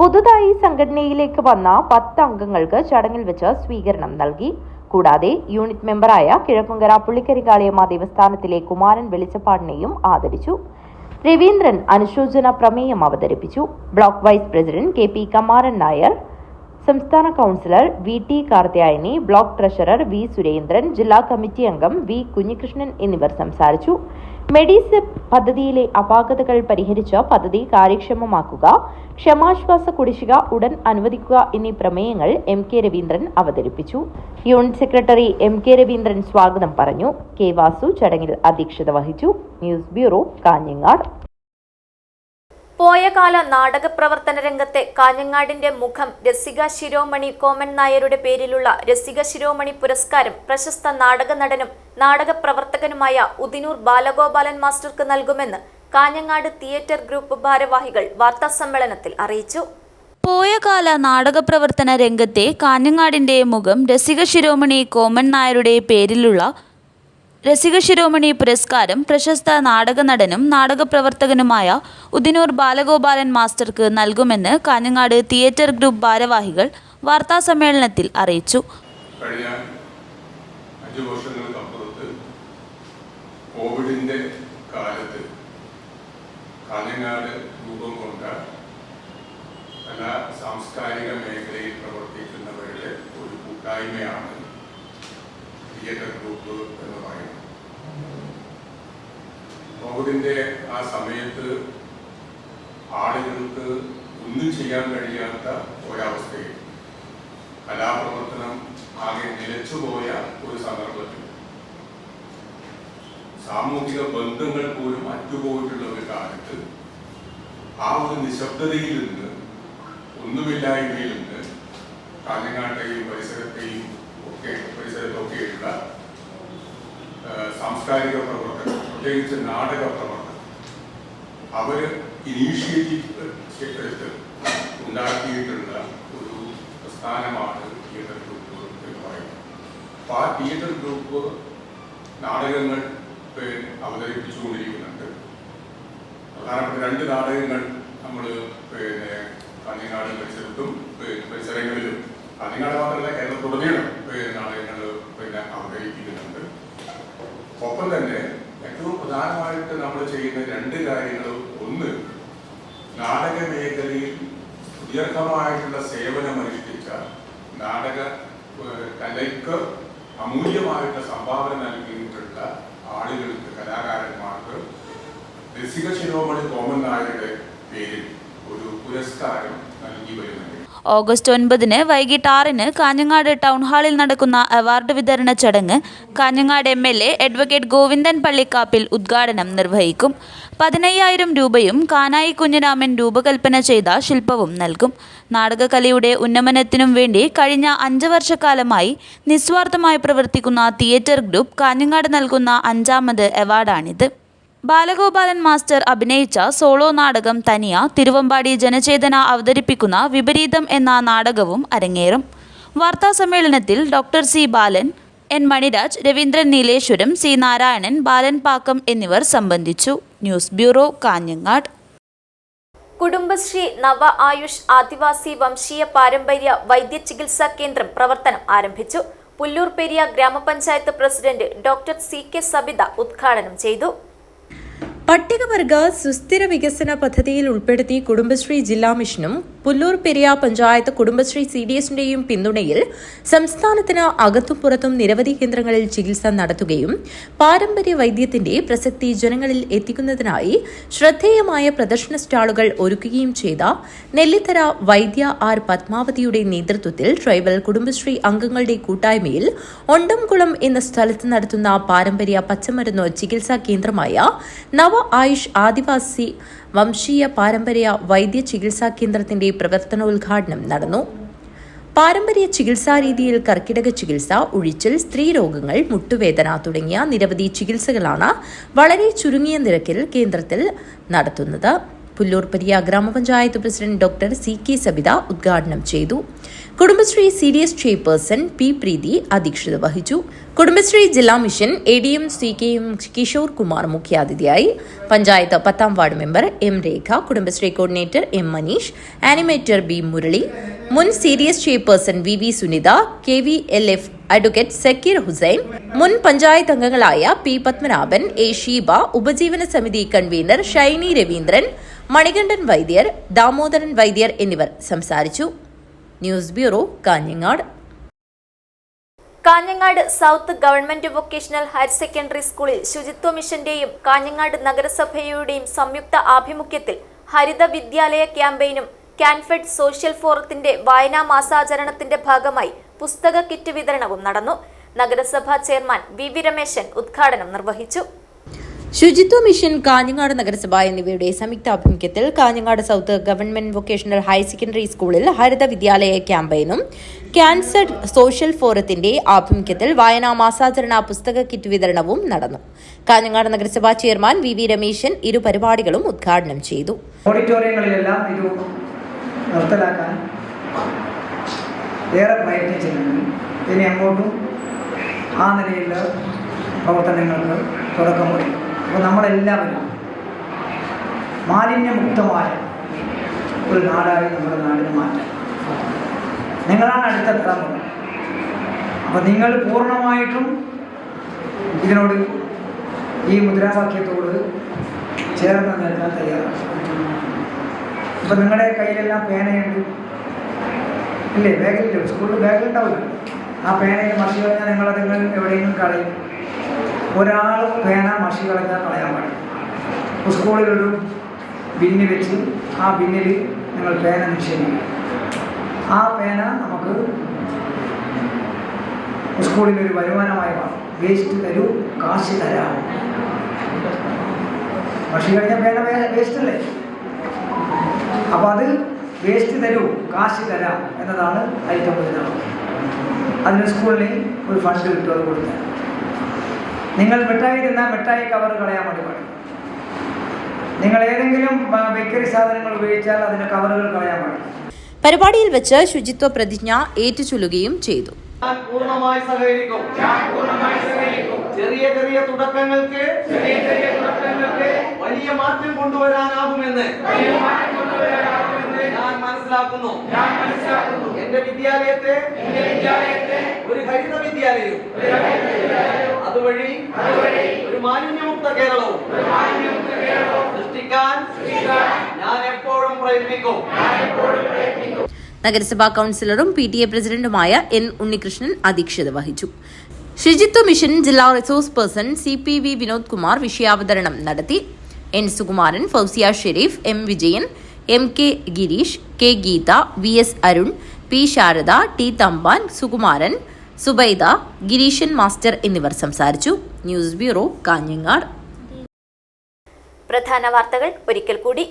പുതുതായി സംഘടനയിലേക്ക് വന്ന 10 അംഗങ്ങൾക്ക് ചടങ്ങിൽ വെച്ച് സ്വീകരണം നൽകി. കൂടാതെ യൂണിറ്റ് മെമ്പറായ കിഴക്കുംകര പുള്ളിക്കരികാളിയമ്മ ദേവസ്ഥാനത്തിലെ കുമാരൻ വെളിച്ചപ്പാടിനെയും ആദരിച്ചു. രവീന്ദ്രൻ അനുശോചന പ്രമേയം അവതരിപ്പിച്ചു. Block vice president KP Kamaran Nair, സംസ്ഥാന councillor VT Karthyayani, block treasurer V Surendran, ജില്ലാ കമ്മിറ്റി അംഗം V കുഞ്ഞികൃഷ്ണൻ എന്നിവർ സംസാരിച്ചു. മെഡിസെപ് പദ്ധതിയിലെ അപാകതകൾ പരിഹരിച്ച് പദ്ധതി കാര്യക്ഷമമാക്കുക, ക്ഷമാശ്വാസ കുടിശ്ശിക ഉടൻ അനുവദിക്കുക എന്നീ പ്രമേയങ്ങൾ MK രവീന്ദ്രൻ അവതരിപ്പിച്ചു. യൂണിറ്റ് സെക്രട്ടറി MK രവീന്ദ്രൻ സ്വാഗതം പറഞ്ഞു. K വാസു ചടങ്ങിൽ അധ്യക്ഷത വഹിച്ചു. News bureau, Kanhangad. പോയകാല നാടക പ്രവർത്തന രംഗത്തെ കാഞ്ഞങ്ങാടിന്റെ മുഖം രസിക ശിരോമണി കോമൻ നായരുടെ പേരിലുള്ള രസിക ശിരോമണി പുരസ്കാരം പ്രശസ്ത നാടക നടനും നാടക പ്രവർത്തകനുമായ ഉദിനൂർ ബാലഗോപാലൻ മാസ്റ്റർക്ക് നൽകുമെന്ന് കാഞ്ഞങ്ങാട് തിയേറ്റർ ഗ്രൂപ്പ് ഭാരവാഹികൾ വാർത്താസമ്മേളനത്തിൽ അറിയിച്ചു. പോയകാല നാടക പ്രവർത്തന രംഗത്തെ കാഞ്ഞങ്ങാടിന്റെ മുഖം രസിക ശിരോമണി കോമൻ നായരുടെ പേരിലുള്ള രസിക ശിരോമണി പുരസ്കാരം പ്രശസ്ത നാടക നടനും നാടക പ്രവർത്തകനുമായ ഉദിനൂർ ബാലഗോപാലൻ മാസ്റ്റർക്ക് നൽകുമെന്ന് കാഞ്ഞങ്ങാട് തിയേറ്റർ ഗ്രൂപ്പ് ഭാരവാഹികൾ വാർത്താസമ്മേളനത്തിൽ അറിയിച്ചു. കഴിഞ്ഞ 5 വർഷങ്ങൾക്കപ്പുറത്ത് കോവിഡിന്റെ കാലത്ത് കാഞ്ഞങ്ങാട് രൂപം കൊണ്ട പല സാംസ്കാരിക മേഖലയിൽ പ്രവർത്തിക്കുന്നവരുടെ ഒരു കൂട്ടായ്മയാണ് തിയേറ്റർ ഗ്രൂപ്പ് എന്ന് പറയുന്നത്. കോവിഡിന്റെ ആ സമയത്ത് ആളുകൾക്ക് ഒന്നും ചെയ്യാൻ കഴിയാത്ത ഒരവസ്ഥയിൽ കലാപ്രവർത്തനം ആകെ നിലച്ചുപോയ ഒരു സന്ദർഭത്തിൽ സാമൂഹിക ബന്ധങ്ങൾ പോലും അറ്റുപോയിട്ടുള്ള ഒരു കാലത്ത് ആ ഒരു നിശബ്ദതയിൽ നിന്ന്, ഒന്നുമില്ലായ്മയിൽ നിന്ന് കാഞ്ഞങ്ങാട്ടെയും പരിസരത്തൊക്കെയുള്ള സാംസ്കാരിക പ്രവർത്തകർ, പ്രത്യേകിച്ച് നാടക പ്രവർത്തകർ, അവർ ഇനീഷ്യേറ്റീവ് എടുത്ത് ഉണ്ടാക്കിയിട്ടുള്ള ഒരു പ്രസ്ഥാനമാണ് തിയേറ്റർ ഗ്രൂപ്പ് എന്ന് പറയുന്നത്. അപ്പോൾ ആ തിയേറ്റർ ഗ്രൂപ്പ് നാടകങ്ങൾ അവതരിപ്പിച്ചുകൊണ്ടിരിക്കുന്നുണ്ട്. പ്രധാനപ്പെട്ട 2 നാടകങ്ങൾ നമ്മൾ കാഞ്ഞങ്ങാട് പരിസരങ്ങളിലും കാഞ്ഞങ്ങാട് മാത്രമല്ല കേരളത്തിലുടനീളം നാടകങ്ങൾ അവതരിപ്പിക്കുന്നുണ്ട്. ഒപ്പം തന്നെ ഏറ്റവും പ്രധാനമായിട്ട് നമ്മൾ ചെയ്യുന്ന 2 കാര്യങ്ങൾ, ഒന്ന് നാടക മേഖലയിൽ ദീർഘമായിട്ടുള്ള സേവനമനുഷ്ഠിച്ച നാടക കലയ്ക്ക് അമൂല്യമായിട്ട് സംഭാവന നൽകിയിട്ടുള്ള ആളുകൾക്ക്, കലാകാരന്മാർക്ക് രസിക ശിരോമണി കോമൻ നായരുടെ പേരിൽ ഒരു പുരസ്കാരം നൽകി വരുന്നുണ്ട്. ഓഗസ്റ്റ് 9 വൈകിട്ട് 6 കാഞ്ഞങ്ങാട് ടൗൺ ഹാളിൽ നടക്കുന്ന അവാർഡ് വിതരണ ചടങ്ങ് കാഞ്ഞങ്ങാട് MLA അഡ്വക്കേറ്റ് ഗോവിന്ദൻ പള്ളിക്കാപ്പിൽ ഉദ്ഘാടനം നിർവഹിക്കും. 15,000 രൂപയും കാനായി കുഞ്ഞിരാമൻ രൂപകൽപ്പന ചെയ്ത ശില്പവും നൽകും. നാടകകലയുടെ ഉന്നമനത്തിനും വേണ്ടി കഴിഞ്ഞ 5 വർഷക്കാലമായി നിസ്വാർത്ഥമായി പ്രവർത്തിക്കുന്ന തിയേറ്റർ ഗ്രൂപ്പ് കാഞ്ഞങ്ങാട് നൽകുന്ന 5ാമത് അവാർഡാണിത്. ബാലഗോപാലൻ മാസ്റ്റർ അഭിനയിച്ച സോളോ നാടകം തനിയ, തിരുവമ്പാടി ജനചേതന അവതരിപ്പിക്കുന്ന വിപരീതം എന്ന നാടകവും അരങ്ങേറും. വാർത്താസമ്മേളനത്തിൽ ഡോക്ടർ C ബാലൻ, N മണിരാജ്, രവീന്ദ്രൻ നീലേശ്വരം, C നാരായണൻ, ബാലൻ പാക്കം എന്നിവർ സംബന്ധിച്ചു. News bureau, Kanhangad. കുടുംബശ്രീ നവ ആയുഷ് ആദിവാസി വംശീയ പാരമ്പര്യ വൈദ്യ ചികിത്സാ കേന്ദ്രം പ്രവർത്തനം ആരംഭിച്ചു. പുല്ലൂർ പെരിയ ഗ്രാമപഞ്ചായത്ത് പ്രസിഡന്റ് ഡോക്ടർ CK സബിത ഉദ്ഘാടനം ചെയ്തു. പട്ടികവർഗ സുസ്ഥിര വികസന പദ്ധതിയിൽ ഉൾപ്പെടുത്തി കുടുംബശ്രീ ജില്ലാ മിഷനും പുല്ലൂർ പെരിയ പഞ്ചായത്ത് കുടുംബശ്രീ CDSന്റെയും പിന്തുണയിൽ സംസ്ഥാനത്തിന് അകത്തും പുറത്തും നിരവധി കേന്ദ്രങ്ങളിൽ ചികിത്സ നടത്തുകയും പാരമ്പര്യ വൈദ്യത്തിന്റെ പ്രസക്തി ജനങ്ങളിൽ എത്തിക്കുന്നതിനായി ശ്രദ്ധേയമായ പ്രദർശന സ്റ്റാളുകൾ ഒരുക്കുകയും ചെയ്ത നെല്ലിത്തറ വൈദ്യ R പത്മാവതിയുടെ നേതൃത്വത്തിൽ ട്രൈബൽ കുടുംബശ്രീ അംഗങ്ങളുടെ കൂട്ടായ്മയിൽ ഒണ്ടംകുളം എന്ന സ്ഥലത്ത് നടത്തുന്ന പാരമ്പര്യ പച്ചമരുന്ന് ചികിത്സാ കേന്ദ്രമായ നവ ആയുഷ് ആദിവാസി വംശീയ പാരമ്പര്യ വൈദ്യ ചികിത്സാ കേന്ദ്രത്തിന്റെ പ്രവർത്തനോദ്ഘാടനം നടന്നു. പാരമ്പര്യ ചികിത്സാ രീതിയിൽ കർക്കിടക ചികിത്സ, ഉഴിച്ചിൽ, സ്ത്രീരോഗങ്ങൾ, മുട്ടുവേദന തുടങ്ങിയ നിരവധി ചികിത്സകളാണ് വളരെ ചുരുങ്ങിയ നിരക്കിൽ കേന്ദ്രത്തിൽ നടത്തുന്നത്. പുല്ലൂർ പെരിയ ഗ്രാമപഞ്ചായത്ത് പ്രസിഡന്റ് ഡോക്ടർ CK സബിത ഉദ്ഘാടനം ചെയ്തു. Kudumbashree CDS chairperson P Preethi അധ്യക്ഷത വഹിച്ചു. കുടുംബശ്രീ ജില്ലാ mission ADM CK Kishore Kumar മുഖ്യാതിഥിയായി. പഞ്ചായത്ത് 10ാം ward member M Rekha, Kudumbashree coordinator M Maneesh, animator B Murali, മുൻ CDS chairperson VV Sunitha, KVLF advocate Sakkir Hussain, മുൻ പഞ്ചായത്ത് അംഗങ്ങളായ P പത്മനാഭൻ, A ഷീബ, ഉപജീവന സമിതി കൺവീനർ ഷൈനി രവീന്ദ്രൻ, മണികണ്ഠൻ വൈദ്യർ, ദാമോദരൻ വൈദ്യർ എന്നിവർ സംസാരിച്ചു. News bureau, Kanhangad. Kanhangad south government vocational higher secondary സ്കൂളിൽ ശുചിത്വ മിഷന്റെയും കാഞ്ഞങ്ങാട് നഗരസഭയുടെയും സംയുക്ത ആഭിമുഖ്യത്തിൽ ഹരിത വിദ്യാലയ ക്യാമ്പയിനും കാൻഫെഡ് സോഷ്യൽ ഫോറത്തിന്റെ വായനാ മാസാചരണത്തിന്റെ ഭാഗമായി പുസ്തക കിറ്റ് വിതരണവും നടന്നു. നഗരസഭാ ചെയർമാൻ വി രമേശൻ ഉദ്ഘാടനം നിർവഹിച്ചു. ശുചിത്വ മിഷൻ, കാഞ്ഞങ്ങാട് നഗരസഭ എന്നിവയുടെ സംയുക്ത ആഭിമുഖ്യത്തിൽ Kanhangad south government vocational higher secondary സ്കൂളിൽ ഹരിത വിദ്യാലയ ക്യാമ്പയിനും കാൻഫെഡ് സോഷ്യൽ ഫോറത്തിന്റെ ആഭിമുഖ്യത്തിൽ വായനാ മാസാചരണ പുസ്തക കിറ്റ് വിതരണവും നടന്നു. കാഞ്ഞങ്ങാട് നഗരസഭാ ചെയർമാൻ വി രമേശൻ ഇരു പരിപാടികളും ഉദ്ഘാടനം ചെയ്തു. ഓഡിറ്റോറിയങ്ങളിലെല്ലാം ഇത് നിർത്തലാക്കാൻ ഏറെ പ്രയത്നം ചെയ്യുന്നു. ഇനി അങ്ങോട്ടും ആ നിലയിലുള്ള പ്രവർത്തനങ്ങൾക്ക് തുടക്കം കുറിക്കും. അപ്പോൾ നമ്മളെല്ലാവരും മാലിന്യമുക്തമായ ഒരു നാടായി നമ്മുടെ നാടിനെ മാറ്റാം. നിങ്ങളാണ് അടുത്ത തലമുറ. അപ്പോൾ നിങ്ങൾ പൂർണ്ണമായിട്ടും ഇതിനോട്, ഈ മുദ്രാവാക്യത്തോട് ചേർന്ന് നിൽക്കാൻ തയ്യാറാണ്. ഇപ്പം നിങ്ങളുടെ കയ്യിലെല്ലാം പേനയുണ്ട് ഇല്ലേ? ബാഗിൽ, സ്കൂളിൽ ബാഗുണ്ടാവില്ല. ആ പേനയിൽ മഷി കളഞ്ഞാൽ നിങ്ങളത് എവിടെയെങ്കിലും കളയും. ഒരാൾ പേന മഷി കളഞ്ഞാൽ കളയാൻ പാടില്ല. സ്കൂളിലൊരു ബിന്ന് വെച്ച് ആ ബിന്നിൽ നിങ്ങൾ പേന നിക്ഷേപിക്കും. ആ പേന നമുക്ക് സ്കൂളിലൊരു വരുമാനമായി മാറും. വേസ്റ്റ് തരൂ, കാശ് തരാം. മഷി കഴിഞ്ഞ പേന വേസ്റ്റ് അല്ലേ? അപ്പോൾ അത് വേസ്റ്റ് തരൂ, കാശ് തരാം എന്നതാണ് ഐറ്റം വരുന്നത്. അതിന് സ്കൂളിൽ ഒരു ഫണ്ട് കിട്ടും. അത് കൊടുത്താൽ നിങ്ങൾ മിഠായി തിന്നാൽ മിഠായി കവർ കളയാൻ വേണ്ടി പാടില്ല. നിങ്ങൾ ഏതെങ്കിലും ബേക്കറി സാധനങ്ങൾ ഉപയോഗിച്ചാൽ അതിന്റെ കവറുകൾ കളയാൻ പാടില്ല. പരിപാടിയിൽ വെച്ച് ശുചിത്വ പ്രതിജ്ഞ ഏറ്റുചൊല്ലുകയും ചെയ്തു. ഞാൻ പൂർണ്ണമായി സഹകരിക്കും. ചെറിയ ചെറിയ തുടക്കങ്ങൾക്ക് വലിയ മാറ്റം കൊണ്ടുവരാനാകുമെന്ന് ഞാൻ മനസ്സിലാക്കുന്നു. എന്റെ വിദ്യാലയത്തെ ഒരു ഹരിത വിദ്യാലയവും അതുവഴി ഒരു മാലിന്യമുക്ത കേരളവും സൃഷ്ടിക്കാൻ ഞാൻ എപ്പോഴും പ്രയത്നിക്കും. നഗരസഭാ കൌൺസിലറും PTA പ്രസിഡന്റുമായ N ഉണ്ണികൃഷ്ണൻ അധ്യക്ഷത വഹിച്ചു. ശുചിത്വ മിഷൻ ജില്ലാ resource person CPV Vinod Kumar വിഷയാവതരണം നടത്തി. N Sukumaran, Fousiya Shareef, M Vijayan, MK Girish, K Geetha, VS Arun, P Sharada, T Thampan, Sukumaran, Subaida, Gireeshan master എന്നിവർ സംസാരിച്ചു. News bureau, Kanhangad. പ്രധാന വാർത്തകൾ ഒരിക്കൽ കൂടി.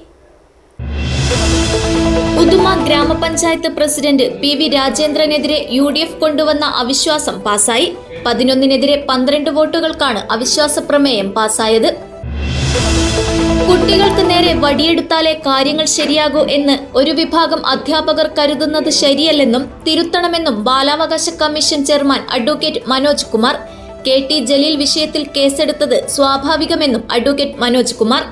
ഉദുമ ഗ്രാമപഞ്ചായത്ത് പ്രസിഡന്റ് PV രാജേന്ദ്രനെതിരെ UDF കൊണ്ടുവന്ന അവിശ്വാസം പാസായി. 11-നെതിരെ 12 വോട്ടുകൾക്കാണ് അവിശ്വാസ പ്രമേയം പാസായത്. കുട്ടികൾക്ക് നേരെ വടിയെടുത്താലേ കാര്യങ്ങൾ ശരിയാകൂ എന്ന് ഒരു വിഭാഗം അധ്യാപകർ കരുതുന്നത് ശരിയല്ലെന്നും തിരുത്തണമെന്നും ബാലാവകാശ commission chairman advocate Manoj Kumar. KT Jaleel വിഷയത്തിൽ കേസെടുത്തത് സ്വാഭാവികമെന്നും അഡ്വക്കേറ്റ് മനോജ് കുമാർ.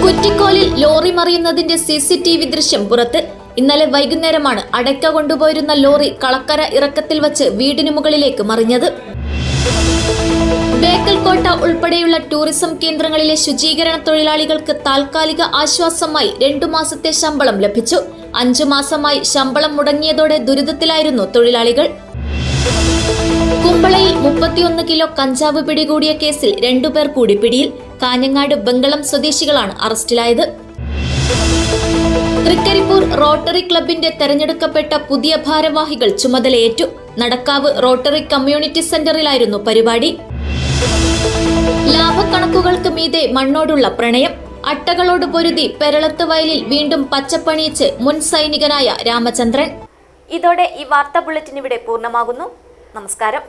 കുറ്റിക്കോലിൽ ലോറി മറിയുന്നതിന്റെ CCTV ദൃശ്യം പുറത്ത്. ഇന്നലെ വൈകുന്നേരമാണ് അടയ്ക്ക കൊണ്ടുപോയിരുന്ന ലോറി കളക്കര ഇറക്കത്തിൽ വച്ച് വീടിന് മുകളിലേക്ക് മറിഞ്ഞത്. ബേക്കൽ കോട്ട ഉൾപ്പെടെയുള്ള ടൂറിസം കേന്ദ്രങ്ങളിലെ ശുചീകരണ തൊഴിലാളികൾക്ക് താൽക്കാലിക ആശ്വാസമായി 2 മാസത്തെ ശമ്പളം ലഭിച്ചു. 5 മാസമായി ശമ്പളം മുടങ്ങിയതോടെ ദുരിതത്തിലായിരുന്നു തൊഴിലാളികൾ. കുമ്പളയിൽ 31 കിലോ കഞ്ചാവ് പിടികൂടിയ കേസിൽ 2 പേർ കൂടി പിടിയിൽ. കാഞ്ഞങ്ങാട് ബംഗളം സ്വദേശികളാണ് അറസ്റ്റിലായത്. തൃക്കരിപ്പൂർ റോട്ടറി ക്ലബിന്റെ തെരഞ്ഞെടുക്കപ്പെട്ട പുതിയ ഭാരവാഹികൾ ചുമതലയേറ്റു. നടക്കാവ് റോട്ടറി കമ്മ്യൂണിറ്റി സെന്ററിലായിരുന്നു പരിപാടി. ലാഭക്കണക്കുകൾക്ക് മീതെ മണ്ണോടുള്ള പ്രണയം. അട്ടകളോട് പൊരുതി പെരളത്ത് വയലിൽ വീണ്ടും പച്ചപ്പണിയിച്ച് മുൻ സൈനികനായ രാമചന്ദ്രൻ. ഇതോടെ ഈ വാർത്താ ബുള്ളറ്റിൻ ഇവിടെ പൂർണ്ണമാകുന്നു. നമസ്കാരം.